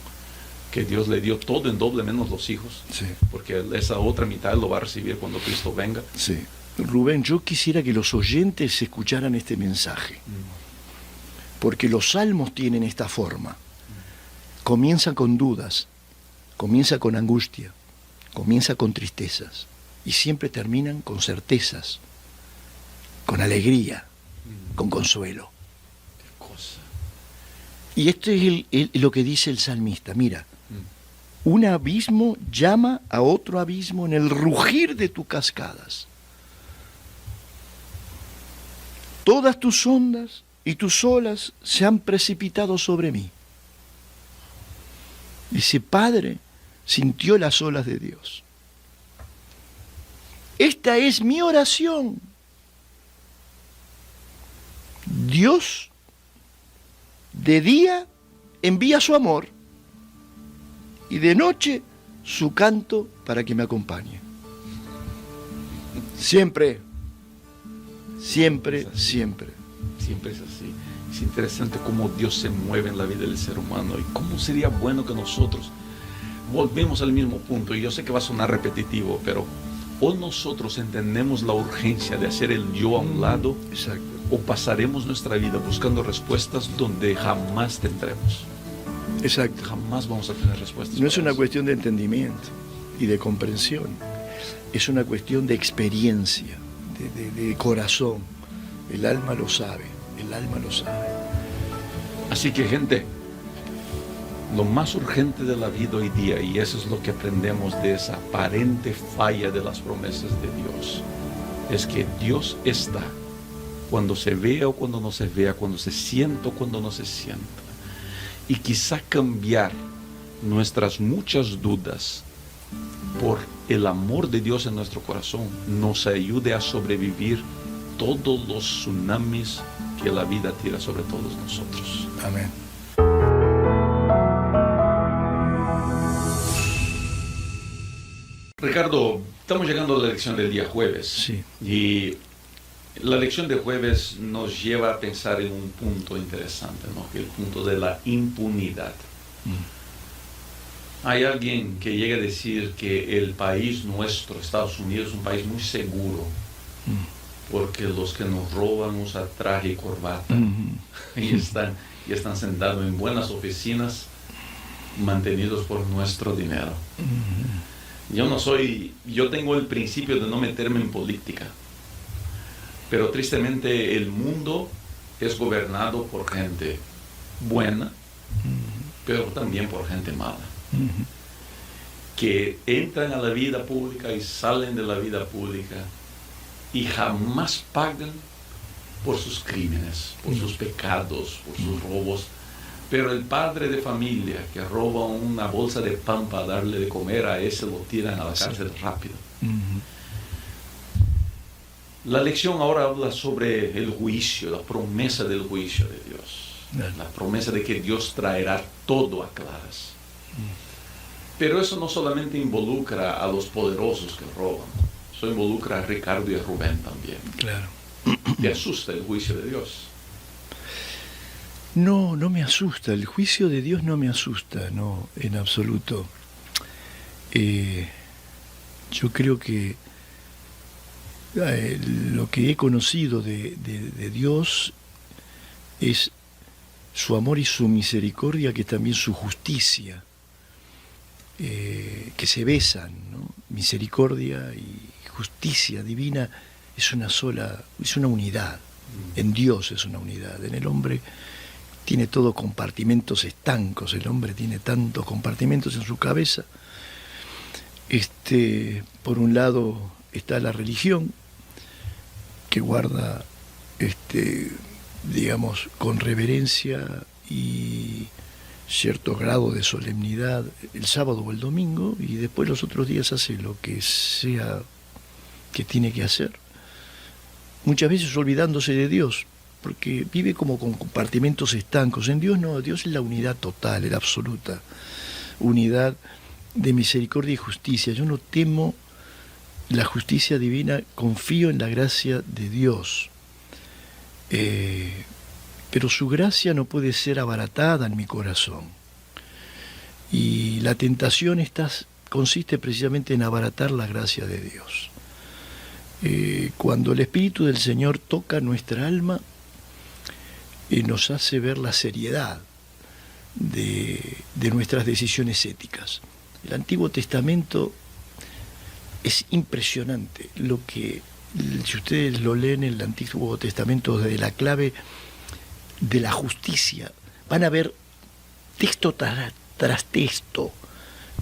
[SPEAKER 1] que Dios le dio todo en doble menos los hijos.
[SPEAKER 2] Sí.
[SPEAKER 1] Porque esa otra mitad lo va a recibir cuando Cristo venga.
[SPEAKER 2] Sí. Rubén, yo quisiera que los oyentes escucharan este mensaje. Porque los salmos tienen esta forma. Comienza con dudas, comienza con angustia, comienza con tristezas y siempre terminan con certezas, con alegría, con consuelo.
[SPEAKER 1] Qué cosa.
[SPEAKER 2] Y esto es lo que dice el salmista. Mira, un abismo llama a otro abismo en el rugir de tus cascadas. Todas tus ondas y tus olas se han precipitado sobre mí. Ese padre sintió las olas de Dios. Esta es mi oración. Dios de día envía su amor y de noche su canto para que me acompañe. Siempre, siempre, siempre.
[SPEAKER 1] Siempre es así. Es interesante cómo Dios se mueve en la vida del ser humano y cómo sería bueno que nosotros volvemos al mismo punto. Y yo sé que va a sonar repetitivo, pero o nosotros entendemos la urgencia de hacer el yo a un lado,
[SPEAKER 2] Exacto.
[SPEAKER 1] o pasaremos nuestra vida buscando respuestas donde jamás tendremos.
[SPEAKER 2] Exacto.
[SPEAKER 1] Jamás vamos a tener respuestas.
[SPEAKER 2] No es
[SPEAKER 1] para
[SPEAKER 2] una
[SPEAKER 1] eso.
[SPEAKER 2] cuestión de entendimiento y de comprensión, es una cuestión de experiencia, de corazón. El alma lo sabe, el alma lo sabe.
[SPEAKER 1] Así que, gente, lo más urgente de la vida hoy día, y eso es lo que aprendemos de esa aparente falla de las promesas de Dios, es que Dios está cuando se vea o cuando no se vea, cuando se sienta o cuando no se sienta. Y quizá cambiar nuestras muchas dudas por el amor de Dios en nuestro corazón nos ayude a sobrevivir todos los tsunamis que la vida tira sobre todos nosotros.
[SPEAKER 2] Amén.
[SPEAKER 1] Ricardo, estamos llegando a la lección del día jueves.
[SPEAKER 2] Sí.
[SPEAKER 1] Y la lección de jueves nos lleva a pensar en un punto interesante, ¿no? Que el punto de la impunidad. Hay alguien que llega a decir que el país nuestro, Estados Unidos, es un país muy seguro, porque los que nos roban usan traje y corbata y están sentados en buenas oficinas, mantenidos por nuestro dinero. Yo tengo el principio de no meterme en política, pero tristemente el mundo es gobernado por gente buena, pero también por gente mala, que entran a la vida pública y salen de la vida pública y jamás pagan por sus crímenes, por sus pecados, por sus robos. Pero el padre de familia que roba una bolsa de pan para darle de comer, a ese lo tiran a la cárcel rápido. La lección ahora habla sobre el juicio, la promesa del juicio de Dios. La promesa de que Dios traerá todo a claras. Pero eso no solamente involucra a los poderosos que roban, eso involucra a Ricardo y a Rubén también.
[SPEAKER 2] Claro.
[SPEAKER 1] ¿Te asusta el juicio de Dios?
[SPEAKER 2] No, no me asusta. El juicio de Dios no me asusta, no, en absoluto. Yo creo que lo que he conocido de Dios es su amor y su misericordia, que es también su justicia, que se besan, ¿no? Misericordia y justicia divina es una unidad. En Dios es una unidad. En el hombre tiene todo compartimentos estancos, el hombre tiene tantos compartimentos en su cabeza. Por un lado está la religión, que guarda, digamos, con reverencia y cierto grado de solemnidad el sábado o el domingo, y después los otros días hace lo que sea que tiene que hacer. Muchas veces olvidándose de Dios, porque vive como con compartimentos estancos. En Dios no, Dios es la unidad total, la absoluta unidad de misericordia y justicia. Yo no temo la justicia divina, confío en la gracia de Dios. Pero su gracia no puede ser abaratada en mi corazón. Y la tentación consiste precisamente en abaratar la gracia de Dios. Cuando el Espíritu del Señor toca nuestra alma, nos hace ver la seriedad de nuestras decisiones éticas. El Antiguo Testamento es impresionante lo que, si ustedes lo leen en el Antiguo Testamento, de la clave de la justicia, van a ver texto tras texto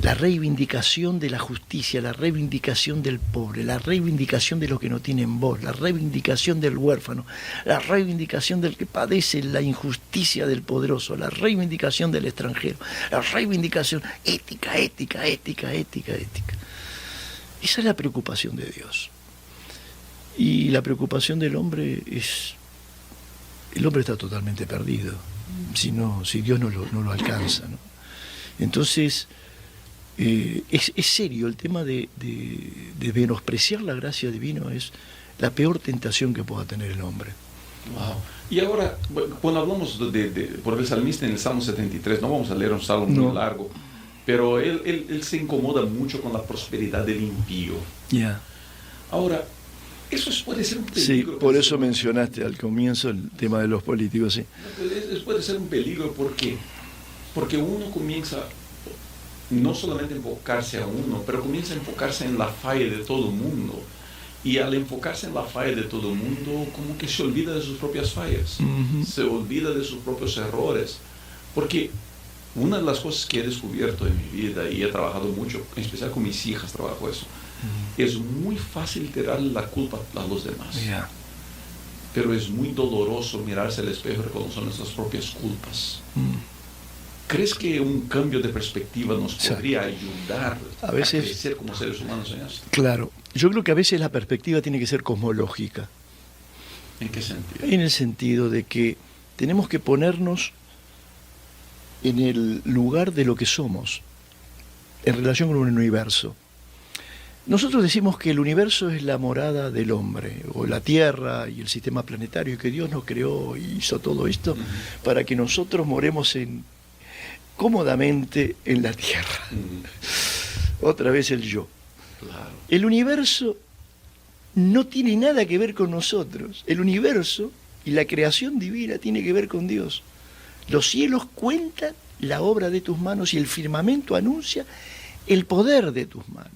[SPEAKER 2] la reivindicación de la justicia, la reivindicación del pobre, la reivindicación de los que no tienen voz, la reivindicación del huérfano, la reivindicación del que padece la injusticia del poderoso, la reivindicación del extranjero, la reivindicación ética. Esa es la preocupación de Dios. Y la preocupación del hombre es... El hombre está totalmente perdido, si Dios no lo alcanza, ¿no? Entonces, es serio el tema de menospreciar la gracia divina. Es la peor tentación que pueda tener el hombre.
[SPEAKER 1] Wow. Y ahora, cuando hablamos por el salmista en el Salmo 73, no vamos a leer un salmo muy largo, pero él se incomoda mucho con la prosperidad del impío.
[SPEAKER 2] Yeah.
[SPEAKER 1] Ahora, eso puede ser un peligro.
[SPEAKER 2] Sí, por eso mencionaste al comienzo el tema de los políticos, sí.
[SPEAKER 1] Puede ser un peligro porque uno comienza no solamente a enfocarse a uno, pero comienza a enfocarse en la falla de todo el mundo. Y al enfocarse en la falla de todo el mundo, como que se olvida de sus propias fallas, se olvida de sus propios errores. Porque una de las cosas que he descubierto en mi vida, y he trabajado mucho, en especial con mis hijas trabajo eso, es muy fácil tirarle la culpa a los demás.
[SPEAKER 2] Yeah.
[SPEAKER 1] Pero es muy doloroso mirarse al espejo y reconocer nuestras propias culpas. ¿Crees que un cambio de perspectiva nos podría ayudar a crecer como seres humanos en esto?
[SPEAKER 2] Claro. Yo creo que a veces la perspectiva tiene que ser cosmológica.
[SPEAKER 1] ¿En qué sentido?
[SPEAKER 2] En el sentido de que tenemos que ponernos en el lugar de lo que somos, en relación con un universo. Nosotros decimos que el universo es la morada del hombre, o la Tierra y el sistema planetario, y que Dios nos creó y hizo todo esto para que nosotros moremos cómodamente en la Tierra. Otra vez el yo.
[SPEAKER 1] Claro.
[SPEAKER 2] El universo no tiene nada que ver con nosotros. El universo y la creación divina tiene que ver con Dios. Los cielos cuentan la obra de tus manos y el firmamento anuncia el poder de tus manos.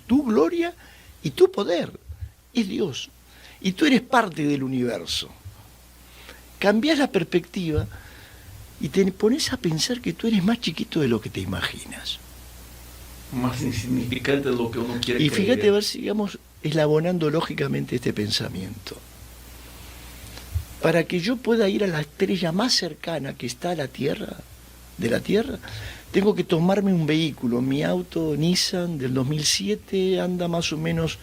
[SPEAKER 2] Tu gloria y tu poder es Dios. Y tú eres parte del universo. Cambiás la perspectiva y te pones a pensar que tú eres más chiquito de lo que te imaginas.
[SPEAKER 1] Más insignificante de lo que uno quiere
[SPEAKER 2] y
[SPEAKER 1] creer.
[SPEAKER 2] Fíjate a ver si, digamos, eslabonando lógicamente este pensamiento. Para que yo pueda ir a la estrella más cercana que está a la Tierra, de la Tierra, tengo que tomarme un vehículo. Mi auto Nissan del 2007 anda más o menos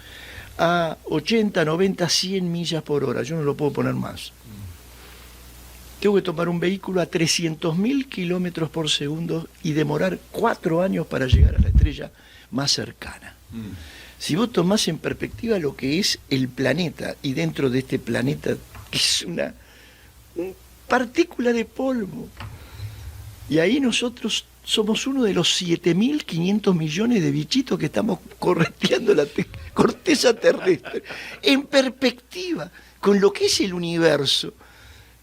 [SPEAKER 2] a 80, 90, 100 millas por hora. Yo no lo puedo poner más. Tengo que tomar un vehículo a 300.000 kilómetros por segundo y demorar 4 años para llegar a la estrella más cercana. Si vos tomás en perspectiva lo que es el planeta, y dentro de este planeta es una partícula de polvo, y ahí nosotros somos uno de los 7.500 millones de bichitos que estamos correteando la corteza terrestre. En perspectiva, con lo que es el universo,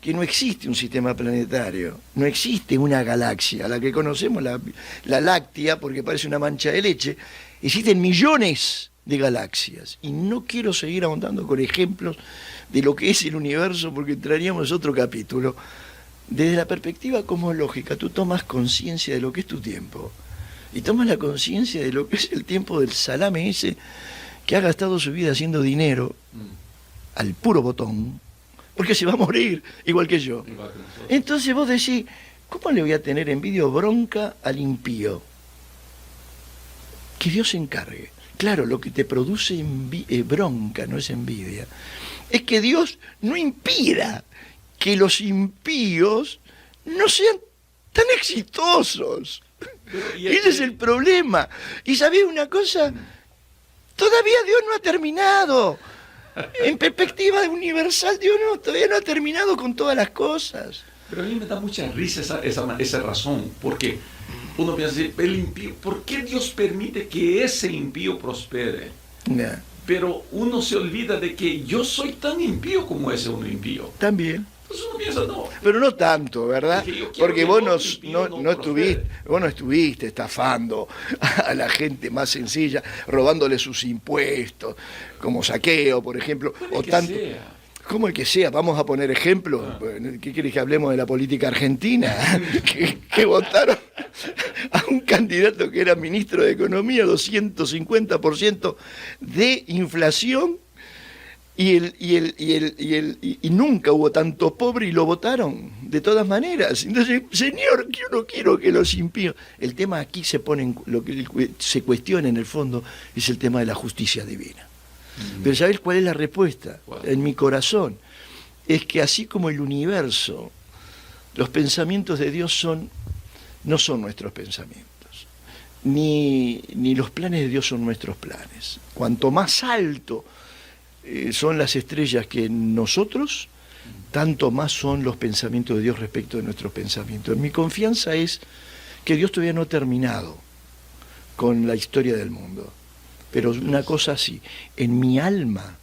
[SPEAKER 2] que no existe un sistema planetario, no existe una galaxia, la que conocemos, la Láctea, porque parece una mancha de leche, existen millones de galaxias. Y no quiero seguir ahondando con ejemplos de lo que es el universo, porque entraríamos en otro capítulo. Desde la perspectiva cosmológica, tú tomas conciencia de lo que es tu tiempo, y tomas la conciencia de lo que es el tiempo del salame ese que ha gastado su vida haciendo dinero al puro botón, porque se va a morir igual que yo. Entonces vos decís, ¿Cómo le voy a tener envidia o bronca al impío? Que Dios se encargue. Claro, lo que te produce bronca, no es envidia, es que Dios no impida que los impíos no sean tan exitosos. Ese es el problema. Y ¿sabés una cosa? Todavía Dios no ha terminado. En perspectiva universal, Dios todavía no ha terminado con todas las cosas.
[SPEAKER 1] Pero a mí me da mucha risa esa razón, porque uno piensa, el impío, ¿por qué Dios permite que ese impío prospere?
[SPEAKER 2] Yeah.
[SPEAKER 1] Pero uno se olvida de que yo soy tan impío como ese uno impío.
[SPEAKER 2] También.
[SPEAKER 1] Entonces uno piensa, no.
[SPEAKER 2] Pero no tanto, ¿verdad? Porque vos no estuviste estafando a la gente más sencilla, robándole sus impuestos, como saqueo, por ejemplo. O tanto. Como el que sea, vamos a poner ejemplos. ¿Qué querés que hablemos de la política argentina? que votaron a un candidato que era ministro de Economía, 250% de inflación, y nunca hubo tanto pobre y lo votaron de todas maneras. Entonces, señor, yo no quiero que los impíos. El tema aquí lo que se cuestiona en el fondo es el tema de la justicia divina. Pero ¿sabés cuál es la respuesta? En mi corazón. Es que así como el universo, los pensamientos de Dios no son nuestros pensamientos. Ni los planes de Dios son nuestros planes. Cuanto más alto son las estrellas que nosotros, tanto más son los pensamientos de Dios respecto de nuestros pensamientos. Mi confianza es que Dios todavía no ha terminado con la historia del mundo. Pero una cosa así, en mi alma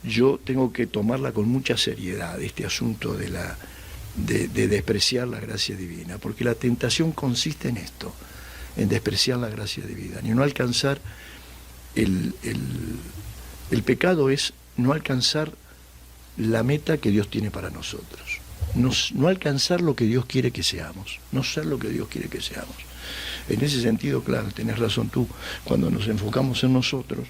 [SPEAKER 2] yo tengo que tomarla con mucha seriedad, este asunto de despreciar la gracia divina, porque la tentación consiste en esto, en despreciar la gracia divina, y no alcanzar el pecado es no alcanzar la meta que Dios tiene para nosotros, no alcanzar lo que Dios quiere que seamos, no ser lo que Dios quiere que seamos. En ese sentido, claro, tenés razón tú, cuando nos enfocamos en nosotros,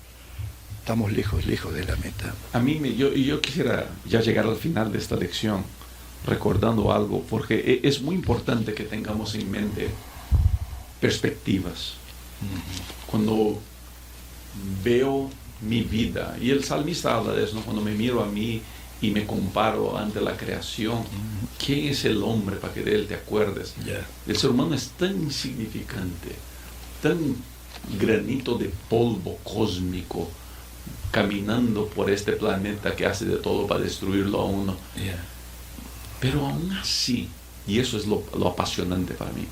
[SPEAKER 2] estamos lejos de la meta.
[SPEAKER 1] A mí, yo quisiera ya llegar al final de esta lección recordando algo, porque es muy importante que tengamos en mente perspectivas. Cuando veo mi vida, y el salmista habla de eso, ¿no? Cuando me miro a mí y me comparo ante la creación, ¿quién es el hombre para que de él te acuerdes? El ser humano es tan insignificante, tan granito de polvo cósmico, caminando por este planeta que hace de todo para destruirlo a uno. Pero aún así, y eso es lo apasionante para mí,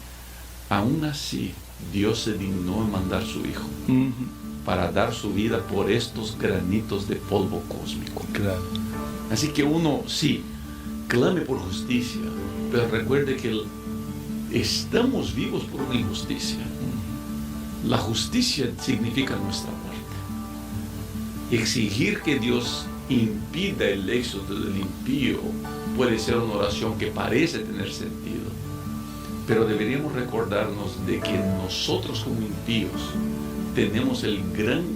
[SPEAKER 1] aún así Dios se dignó en mandar su Hijo para dar su vida por estos granitos de polvo cósmico.
[SPEAKER 2] Claro.
[SPEAKER 1] Así que uno, sí, clame por justicia, pero recuerde que estamos vivos por una injusticia. La justicia significa nuestra muerte. Exigir que Dios impida el éxodo del impío puede ser una oración que parece tener sentido, pero deberíamos recordarnos de que nosotros como impíos tenemos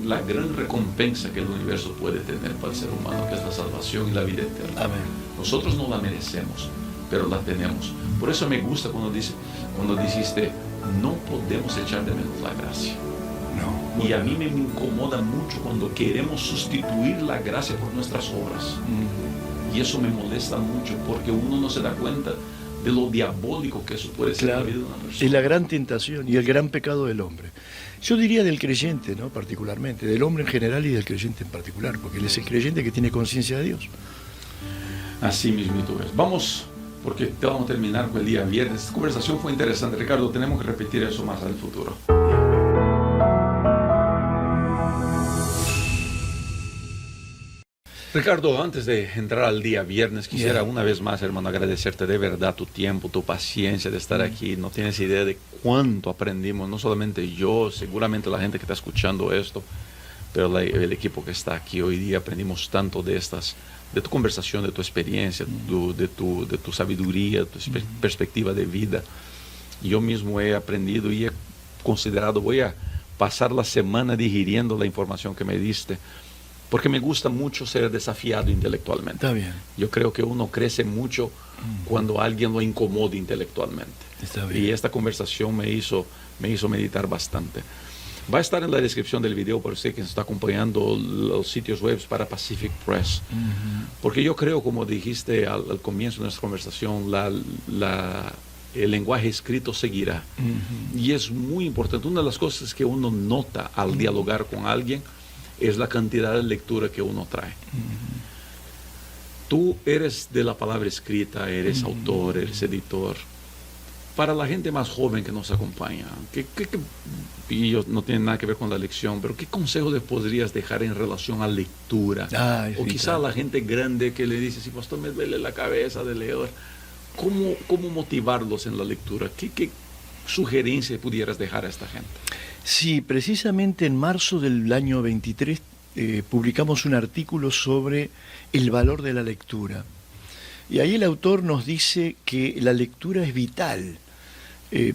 [SPEAKER 1] la gran recompensa que el universo puede tener para el ser humano, que es la salvación y la vida eterna.
[SPEAKER 2] Amén.
[SPEAKER 1] Nosotros no la merecemos, pero la tenemos. Por eso me gusta cuando dijiste, no podemos echar de menos la gracia.
[SPEAKER 2] No.
[SPEAKER 1] Y a mí me incomoda mucho cuando queremos sustituir la gracia por nuestras obras. Y eso me molesta mucho, porque uno no se da cuenta de lo diabólico que eso puede ser en la vida de una persona.
[SPEAKER 2] Es la gran tentación y el gran pecado del hombre. Yo diría del creyente, ¿no? Particularmente, del hombre en general y del creyente en particular, porque él es el creyente que tiene conciencia de Dios.
[SPEAKER 1] Así mismito es. Vamos, porque te vamos a terminar con el día viernes. Esta conversación fue interesante, Ricardo, tenemos que repetir eso más al futuro. Ricardo, antes de entrar al día viernes, quisiera una vez más, hermano, agradecerte de verdad tu tiempo, tu paciencia de estar aquí. No tienes idea de cuánto aprendimos, no solamente yo, seguramente la gente que está escuchando esto, pero el equipo que está aquí hoy día. Aprendimos tanto de tu conversación, de tu experiencia, de tu sabiduría, tu perspectiva de vida. Yo mismo he aprendido y he considerado, voy a pasar la semana digiriendo la información que me diste. porque me gusta mucho ser desafiado intelectualmente.
[SPEAKER 2] Está bien.
[SPEAKER 1] Yo creo que uno crece mucho cuando alguien lo incomoda intelectualmente.
[SPEAKER 2] Está bien.
[SPEAKER 1] Y esta conversación me hizo meditar bastante. Va a estar en la descripción del video por usted que nos está acompañando los sitios web para Pacific Press. Porque yo creo, como dijiste al comienzo de nuestra conversación, el lenguaje escrito seguirá. Y es muy importante. Una de las cosas que uno nota al dialogar con alguien es la cantidad de lectura que uno trae. Tú eres de la palabra escrita, eres autor, eres editor. Para la gente más joven que nos acompaña, y ellos no tienen nada que ver con la lección, pero ¿qué consejo les podrías dejar en relación a lectura? O quizá a la gente grande que le dice, si pastor me duele la cabeza de leer, ¿cómo motivarlos en la lectura? ¿Qué sugerencia pudieras dejar a esta gente?
[SPEAKER 2] Sí, precisamente en marzo del año 23 publicamos un artículo sobre el valor de la lectura. Y ahí el autor nos dice que la lectura es vital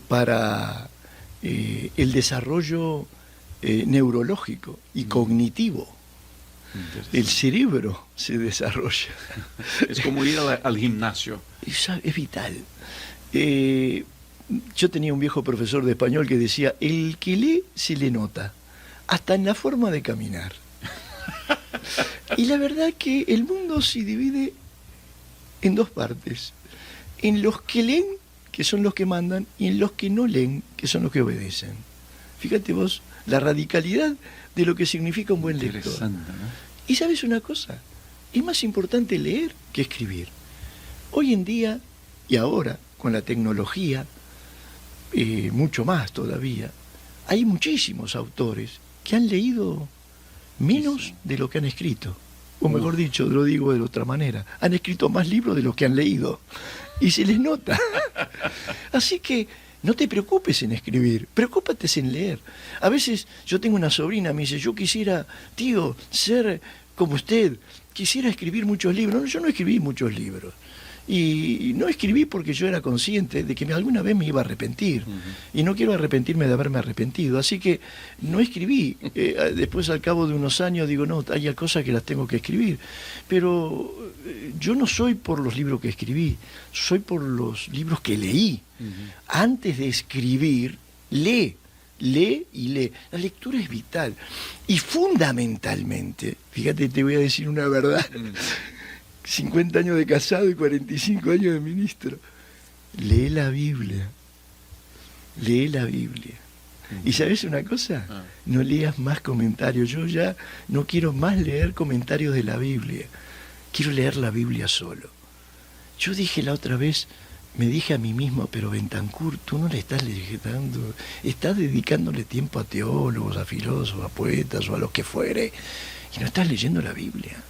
[SPEAKER 2] para el desarrollo neurológico y cognitivo. El cerebro se desarrolla.
[SPEAKER 1] Es como ir al gimnasio.
[SPEAKER 2] Es vital. Yo tenía un viejo profesor de español que decía, el que lee se le nota, hasta en la forma de caminar. Y la verdad que el mundo se divide en dos partes, en los que leen, que son los que mandan, y en los que no leen, que son los que obedecen. Fíjate vos la radicalidad de lo que significa un buen lector.
[SPEAKER 1] ¿No?
[SPEAKER 2] Y ¿sabes una cosa? Es más importante leer que escribir. Hoy en día, y ahora, con la tecnología, mucho más todavía, hay muchísimos autores que han leído menos de lo que han escrito. O mejor dicho, lo digo de otra manera, han escrito más libros de los que han leído. Y se les nota. Así que no te preocupes en escribir, preocúpate en leer. A veces yo tengo una sobrina, me dice, yo quisiera, tío, ser como usted, quisiera escribir muchos libros. No, yo no escribí muchos libros. Y no escribí porque yo era consciente de que alguna vez me iba a arrepentir. Y no quiero arrepentirme de haberme arrepentido. Así que no escribí. Después, al cabo de unos años, digo, no, hay cosas que las tengo que escribir. Pero yo no soy por los libros que escribí, soy por los libros que leí. Antes de escribir, lee y lee. La lectura es vital. Y fundamentalmente, fíjate, te voy a decir una verdad. 50 años de casado y 45 años de ministro. Lee la Biblia. Lee la Biblia. ¿Y sabes una cosa? No leas más comentarios. Yo ya no quiero más leer comentarios de la Biblia. Quiero leer la Biblia solo. Yo dije la otra vez, me dije a mí mismo, pero Bentancur, tú no le estás leyendo, estás dedicándole tiempo a teólogos, a filósofos, a poetas o a los que fuere, y no estás leyendo la Biblia.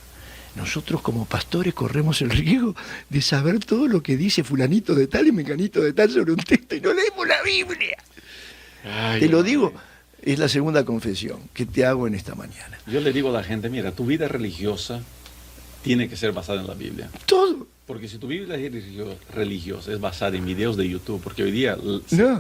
[SPEAKER 2] Nosotros como pastores corremos el riesgo de saber todo lo que dice fulanito de tal y menganito de tal sobre un texto y no leemos la Biblia. Te lo digo, es la segunda confesión que te hago en esta mañana.
[SPEAKER 1] Yo le digo a la gente, mira, tu vida religiosa tiene que ser basada en la Biblia.
[SPEAKER 2] Todo.
[SPEAKER 1] Porque si tu Biblia religiosa es basada en videos de YouTube, porque hoy día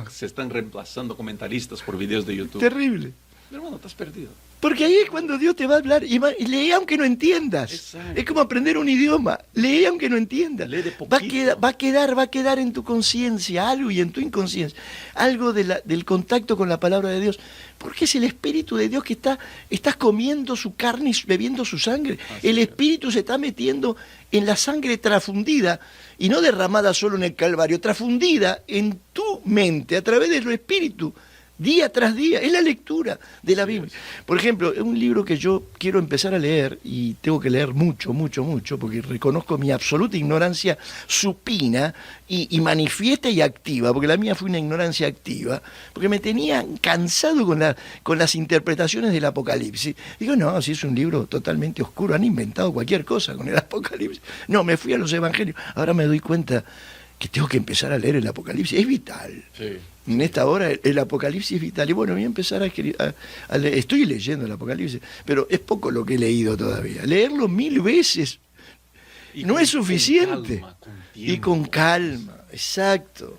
[SPEAKER 1] se están reemplazando comentaristas por videos de YouTube.
[SPEAKER 2] Terrible.
[SPEAKER 1] Pero bueno, estás perdido.
[SPEAKER 2] Porque ahí es cuando Dios te va a hablar y lee aunque no entiendas.
[SPEAKER 1] Exacto.
[SPEAKER 2] Es como aprender un idioma. Lee aunque no entiendas.
[SPEAKER 1] Lee de poquito.
[SPEAKER 2] Va a quedar en tu conciencia algo y en tu inconsciencia. Algo del contacto con la palabra de Dios. Porque es el Espíritu de Dios que estás comiendo su carne y bebiendo su sangre. El Espíritu se está metiendo en la sangre trafundida y no derramada solo en el Calvario, trafundida en tu mente a través del Espíritu. Día tras día, es la lectura de la Biblia. Por ejemplo, es un libro que yo quiero empezar a leer y tengo que leer mucho, porque reconozco mi absoluta ignorancia supina y manifiesta y activa, porque la mía fue una ignorancia activa, porque me tenía cansado con las interpretaciones del Apocalipsis. Digo, no, si es un libro totalmente oscuro, han inventado cualquier cosa con el Apocalipsis. No, me fui a los Evangelios. Ahora me doy cuenta que tengo que empezar a leer el Apocalipsis. Es vital.
[SPEAKER 1] Sí.
[SPEAKER 2] En esta hora el Apocalipsis es vital. Y bueno, voy a empezar a leer. Estoy leyendo el Apocalipsis, pero es poco lo que he leído todavía. Leerlo 1000 veces no es suficiente. Y con calma, exacto.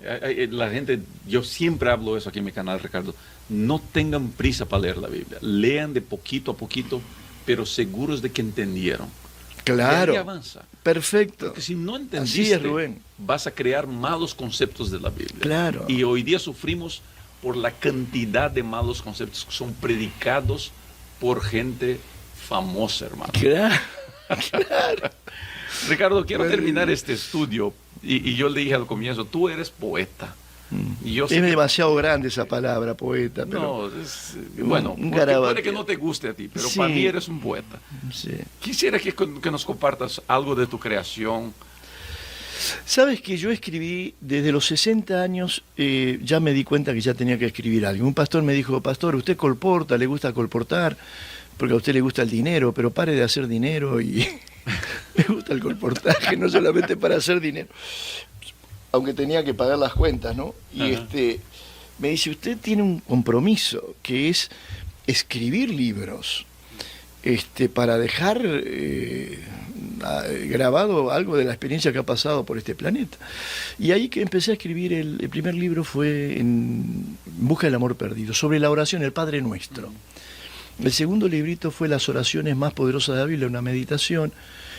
[SPEAKER 1] La gente, yo siempre hablo eso aquí en mi canal, Ricardo. No tengan prisa para leer la Biblia. Lean de poquito a poquito, pero seguros de que entendieron.
[SPEAKER 2] Claro.
[SPEAKER 1] Y ahí avanza.
[SPEAKER 2] Perfecto.
[SPEAKER 1] Porque si no
[SPEAKER 2] Así
[SPEAKER 1] entendiste,
[SPEAKER 2] es, Rubén.
[SPEAKER 1] vas a crear malos conceptos de la Biblia.
[SPEAKER 2] Claro.
[SPEAKER 1] Y hoy día sufrimos por la cantidad de malos conceptos que son predicados por gente famosa, hermano.
[SPEAKER 2] Claro. Claro.
[SPEAKER 1] Ricardo, quiero
[SPEAKER 2] Bueno,
[SPEAKER 1] terminar este estudio. Y yo le dije al comienzo, tú eres poeta. Y yo
[SPEAKER 2] Es
[SPEAKER 1] sé que-
[SPEAKER 2] demasiado grande esa palabra, poeta. Pero,
[SPEAKER 1] No, es,
[SPEAKER 2] un
[SPEAKER 1] bueno, porque
[SPEAKER 2] garabato.
[SPEAKER 1] puede que no te guste a ti, pero
[SPEAKER 2] Sí.
[SPEAKER 1] para mí eres un poeta.
[SPEAKER 2] sí.
[SPEAKER 1] Quisiera que nos compartas algo de tu creación.
[SPEAKER 2] Sabes que yo escribí desde los 60 años, ya me di cuenta que ya tenía que escribir algo. Un pastor me dijo, pastor, usted colporta, le gusta colportar, porque a usted le gusta el dinero, pero pare de hacer dinero y me gusta el colportaje, no solamente para hacer dinero, aunque tenía que pagar las cuentas, ¿no? Y
[SPEAKER 1] Ajá.
[SPEAKER 2] me dice, usted tiene un compromiso, que es escribir libros, para dejar grabado algo de la experiencia que ha pasado por este planeta. Y ahí que empecé a escribir, el primer libro fue en Busca del Amor Perdido, sobre la oración, el Padre Nuestro. El segundo librito fue Las oraciones más poderosas de la Biblia, una meditación.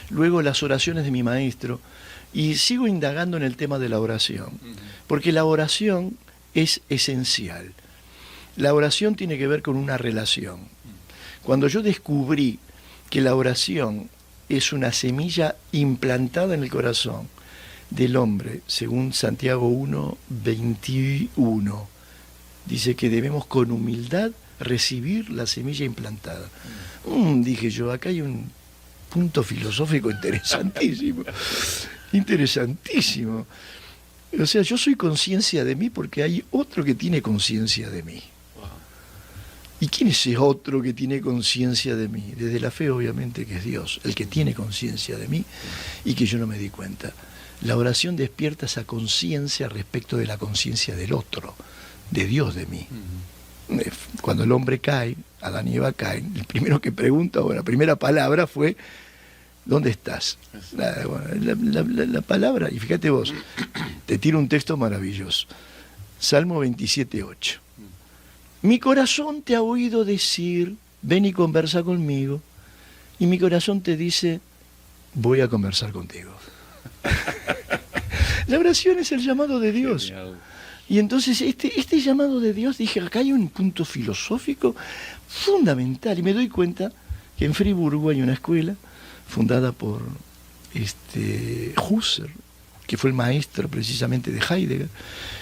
[SPEAKER 2] Luego Las oraciones de mi maestro. Y sigo indagando en el tema de la oración, porque la oración es esencial. La oración tiene que ver con una relación. Cuando yo descubrí que la oración es una semilla implantada en el corazón del hombre, según Santiago 1:21, dice que debemos con humildad recibir la semilla implantada. Dije yo, acá hay un punto filosófico interesantísimo. Interesantísimo. O sea, yo soy conciencia de mí porque hay otro que tiene conciencia de mí. ¿Y quién es ese otro que tiene conciencia de mí? Desde la fe, obviamente, que es Dios, el que tiene conciencia de mí y que yo no me di cuenta. La oración despierta esa conciencia respecto de la conciencia del otro, de Dios de mí. Cuando el hombre cae, Adán y Eva caen, el primero que pregunta, o la primera palabra fue, ¿dónde estás? La palabra, y fíjate vos, te tiro un texto maravilloso. Salmo 27:8. Mi corazón te ha oído decir, ven y conversa conmigo, y mi corazón te dice, voy a conversar contigo. La oración es el llamado de Dios.
[SPEAKER 1] Genial.
[SPEAKER 2] Y entonces este llamado de Dios, dije, acá hay un punto filosófico fundamental, y me doy cuenta que en Friburgo hay una escuela fundada por Husserl, que fue el maestro precisamente de Heidegger,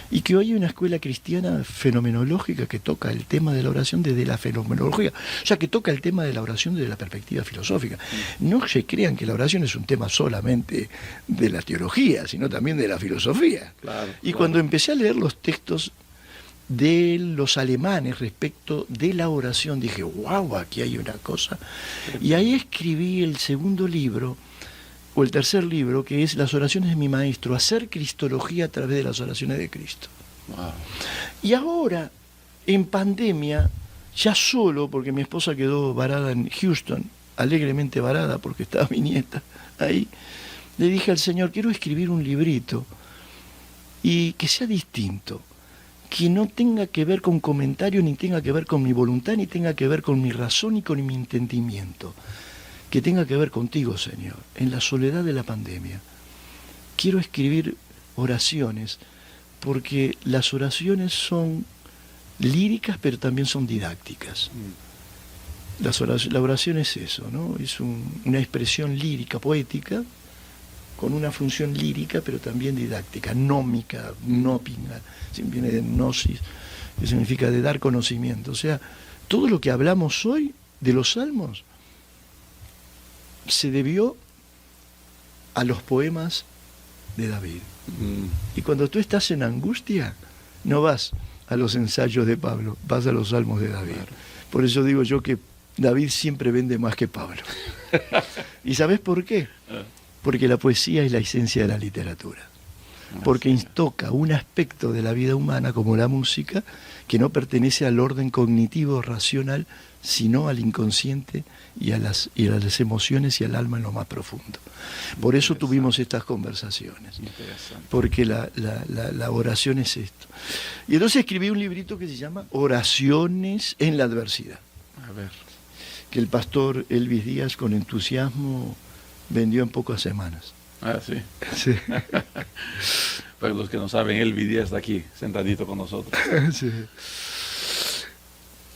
[SPEAKER 2] y que hoy hay una escuela cristiana fenomenológica que toca el tema de la oración desde la fenomenología, o sea, que toca el tema de la oración desde la perspectiva filosófica. No se crean que la oración es un tema solamente de la teología, sino también de la filosofía.
[SPEAKER 1] Claro,
[SPEAKER 2] Y
[SPEAKER 1] claro.
[SPEAKER 2] cuando empecé a leer los textos de los alemanes respecto de la oración, dije, wow, aquí hay una cosa. Y ahí escribí el segundo libro, o el tercer libro, que es Las oraciones de mi maestro, hacer cristología a través de las oraciones de Cristo.
[SPEAKER 1] Wow.
[SPEAKER 2] Y ahora, en pandemia, ya solo, porque mi esposa quedó varada en Houston, alegremente varada porque estaba mi nieta ahí, le dije al Señor, quiero escribir un librito y que sea distinto, que no tenga que ver con comentarios, ni tenga que ver con mi voluntad, ni tenga que ver con mi razón y con mi entendimiento, que tenga que ver contigo, Señor, en la soledad de la pandemia. Quiero escribir oraciones, porque las oraciones son líricas, pero también son didácticas. La oración es eso, ¿no? Es una expresión lírica, poética, con una función lírica, pero también didáctica, nómica, nópinga, viene de gnosis, que significa de dar conocimiento. O sea, todo lo que hablamos hoy de los salmos se debió a los poemas de David. Y cuando tú estás en angustia, no vas a los ensayos de Pablo, vas a los salmos de David.
[SPEAKER 1] Claro.
[SPEAKER 2] Por eso digo yo que David siempre vende más que Pablo. ¿Y sabes por qué? Porque la poesía es la esencia de la literatura. Porque toca un aspecto de la vida humana, como la música, que no pertenece al orden cognitivo racional, sino al inconsciente y a las emociones y al alma en lo más profundo. Por eso tuvimos estas conversaciones, porque la oración es esto. Y entonces escribí un librito que se llama Oraciones en la adversidad,
[SPEAKER 1] A ver.
[SPEAKER 2] que el pastor Elvis Díaz con entusiasmo vendió en pocas semanas.
[SPEAKER 1] Ah, sí.
[SPEAKER 2] Sí.
[SPEAKER 1] Para los que no saben, Elvis Díaz está aquí, sentadito con nosotros.
[SPEAKER 2] Sí.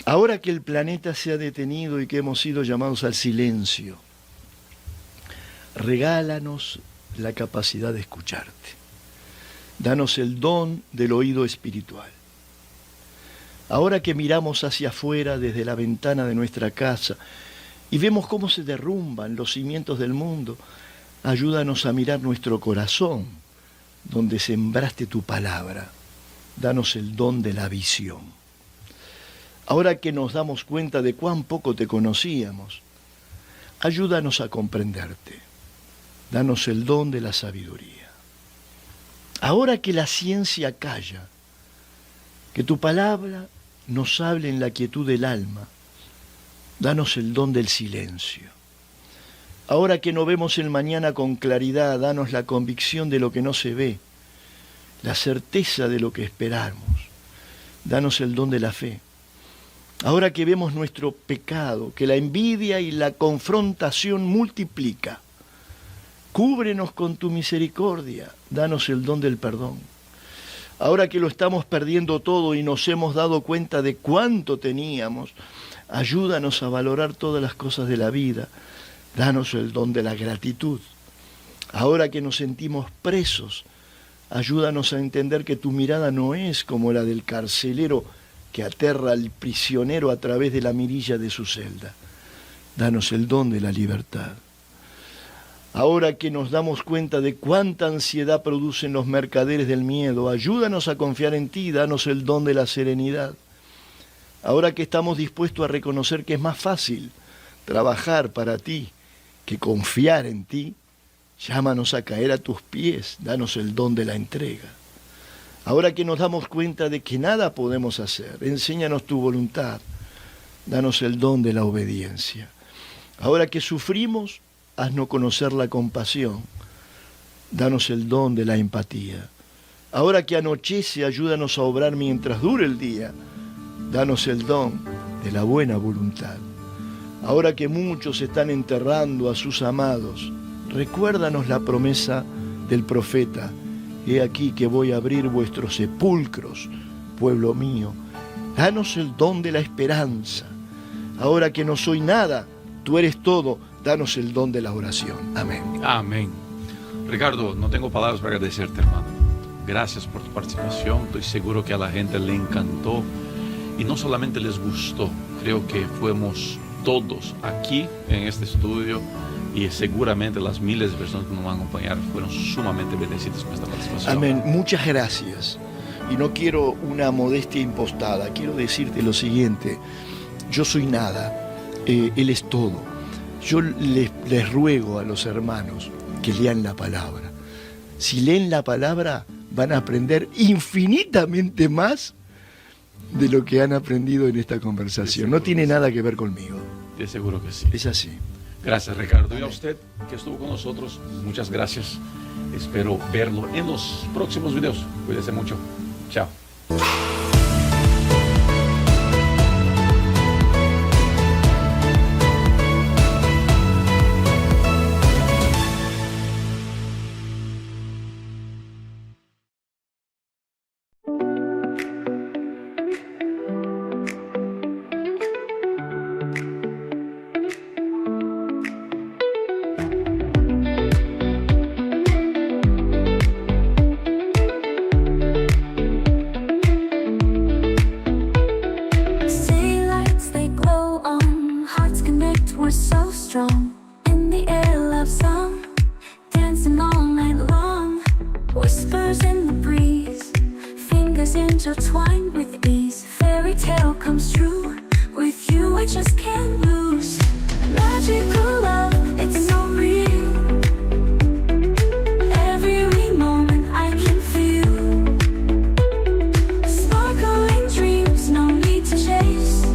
[SPEAKER 2] Ahora que el planeta se ha detenido y que hemos sido llamados al silencio, regálanos la capacidad de escucharte. Danos el don del oído espiritual. Ahora que miramos hacia afuera desde la ventana de nuestra casa y vemos cómo se derrumban los cimientos del mundo, ayúdanos a mirar nuestro corazón, donde sembraste tu palabra. Danos el don de la visión. Ahora que nos damos cuenta de cuán poco te conocíamos, ayúdanos a comprenderte. Danos el don de la sabiduría. Ahora que la ciencia calla, que tu palabra nos hable en la quietud del alma, danos el don del silencio. Ahora que no vemos el mañana con claridad, danos la convicción de lo que no se ve, la certeza de lo que esperamos. Danos el don de la fe. Ahora que vemos nuestro pecado, que la envidia y la confrontación multiplica, cúbrenos con tu misericordia, danos el don del perdón. Ahora que lo estamos perdiendo todo y nos hemos dado cuenta de cuánto teníamos, ayúdanos a valorar todas las cosas de la vida, danos el don de la gratitud. Ahora que nos sentimos presos, ayúdanos a entender que tu mirada no es como la del carcelero que aterra al prisionero a través de la mirilla de su celda. Danos el don de la libertad. Ahora que nos damos cuenta de cuánta ansiedad producen los mercaderes del miedo, ayúdanos a confiar en ti, danos el don de la serenidad. Ahora que estamos dispuestos a reconocer que es más fácil trabajar para ti que confiar en ti, llámanos a caer a tus pies, danos el don de la entrega. Ahora que nos damos cuenta de que nada podemos hacer, enséñanos tu voluntad, danos el don de la obediencia. Ahora que sufrimos, haznos conocer la compasión, danos el don de la empatía. Ahora que anochece, ayúdanos a obrar mientras dure el día, danos el don de la buena voluntad. Ahora que muchos están enterrando a sus amados, recuérdanos la promesa del profeta: he aquí que voy a abrir vuestros sepulcros, pueblo mío. Danos el don de la esperanza. Ahora que no soy nada, tú eres todo, danos el don de la oración. Amén.
[SPEAKER 1] Amén. Ricardo, no tengo palabras para agradecerte, hermano. Gracias por tu participación. Estoy seguro que a la gente le encantó. Y no solamente les gustó, creo que fuimos todos aquí en este estudio y seguramente las miles de personas que nos van a acompañar fueron sumamente bendecidas con esta participación.
[SPEAKER 2] Amén. Muchas gracias. Y no quiero una modestia impostada. Quiero decirte lo siguiente. Yo soy nada. Él es todo. Yo les ruego a los hermanos que lean la palabra. Si leen la palabra, van a aprender infinitamente más de lo que han aprendido en esta conversación. No tiene nada que ver conmigo.
[SPEAKER 1] Te aseguro que sí.
[SPEAKER 2] Es así.
[SPEAKER 1] Gracias, Ricardo. Y a usted que estuvo con nosotros, muchas gracias. Espero verlo en los próximos videos. Cuídese mucho. Chao.
[SPEAKER 3] Intertwined with ease, fairy tale comes true. With you I just can't lose. Magical love, it's so real. Every moment I can feel. Sparkling dreams, no need to chase.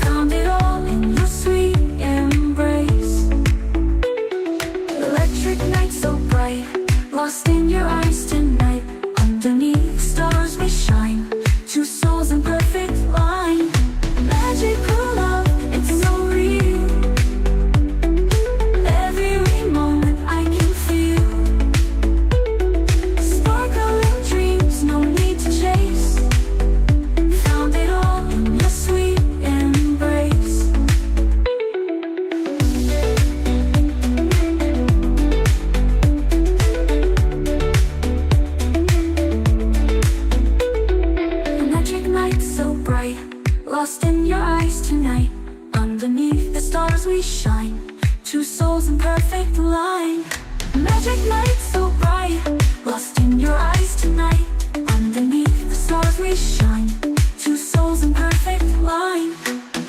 [SPEAKER 3] Found it all in your sweet embrace. Underneath the stars we shine, two souls in perfect line. Magic night so bright, lost in your eyes tonight. Underneath the stars we shine, two souls in perfect line.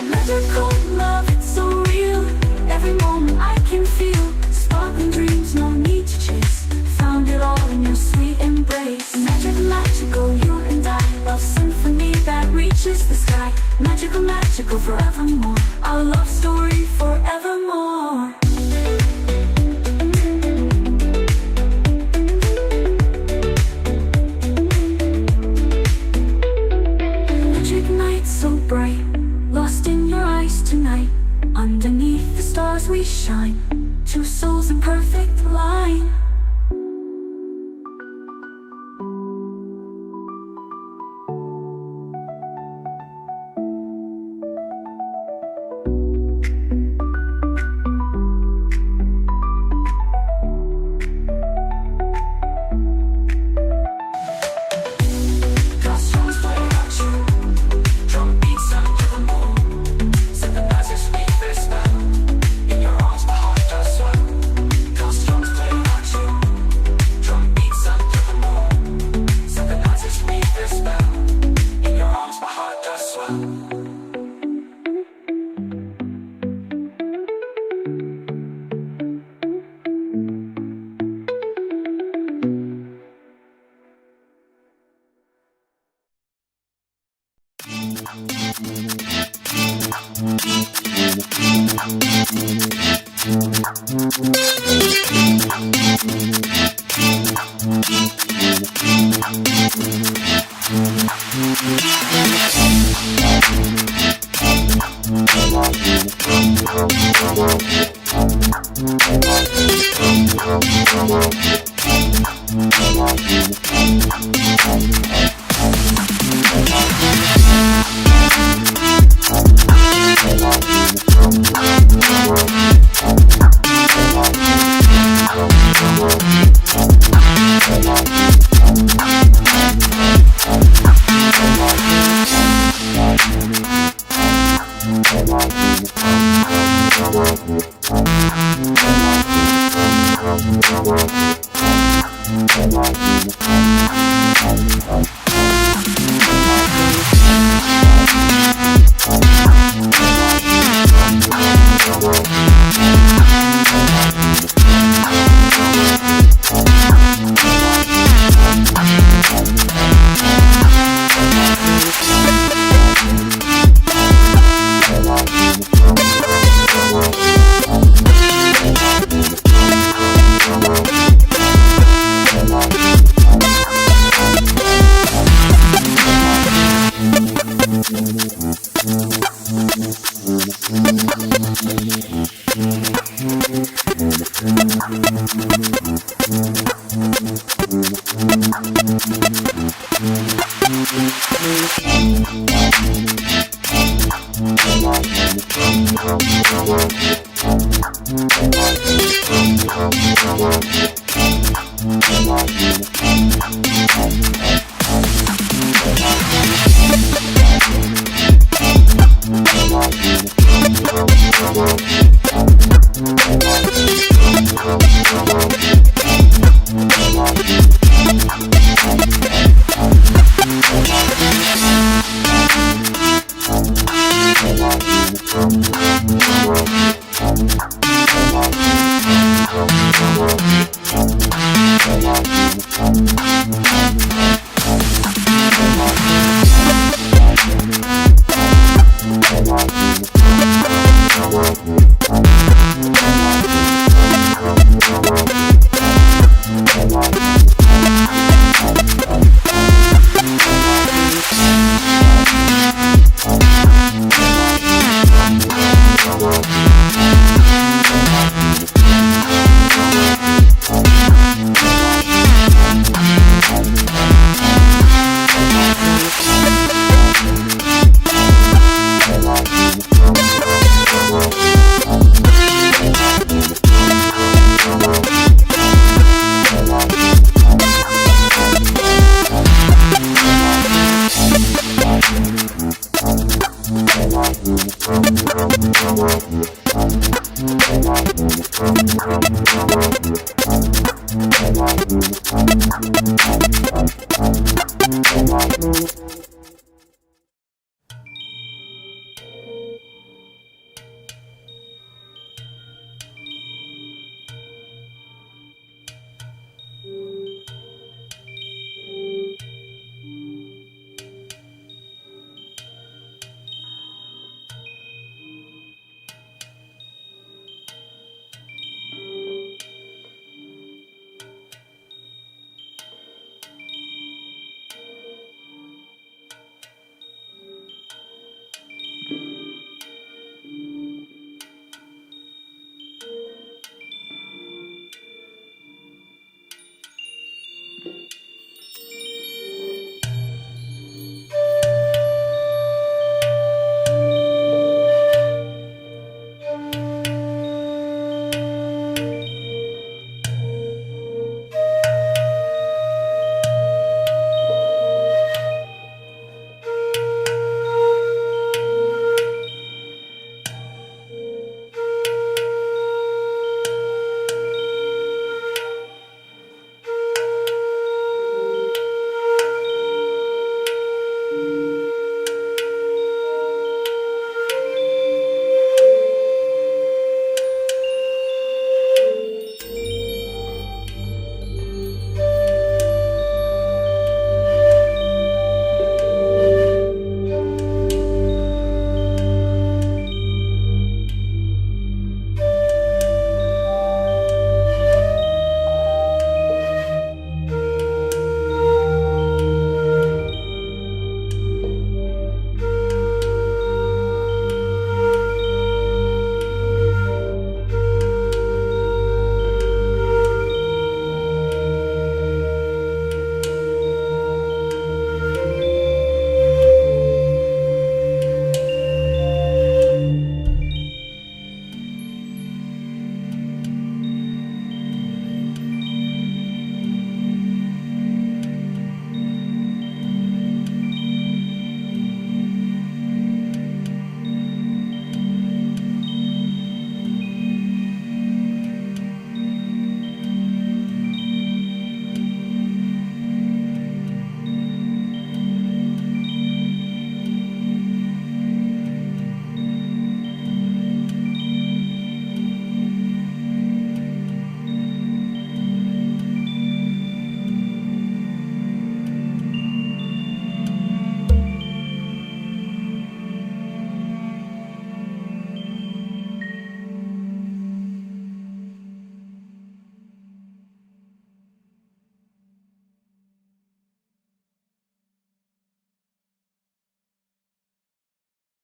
[SPEAKER 3] Magical love, it's so real. Every moment I can feel. Sparkling dreams, no need to chase. Found it all in your sweet embrace. Magical, you and I. Love symphony that reaches the sky. Magical forevermore. Our love story forevermore. Magic night so bright, lost in your eyes tonight. Underneath the stars we shine, two souls in perfect line.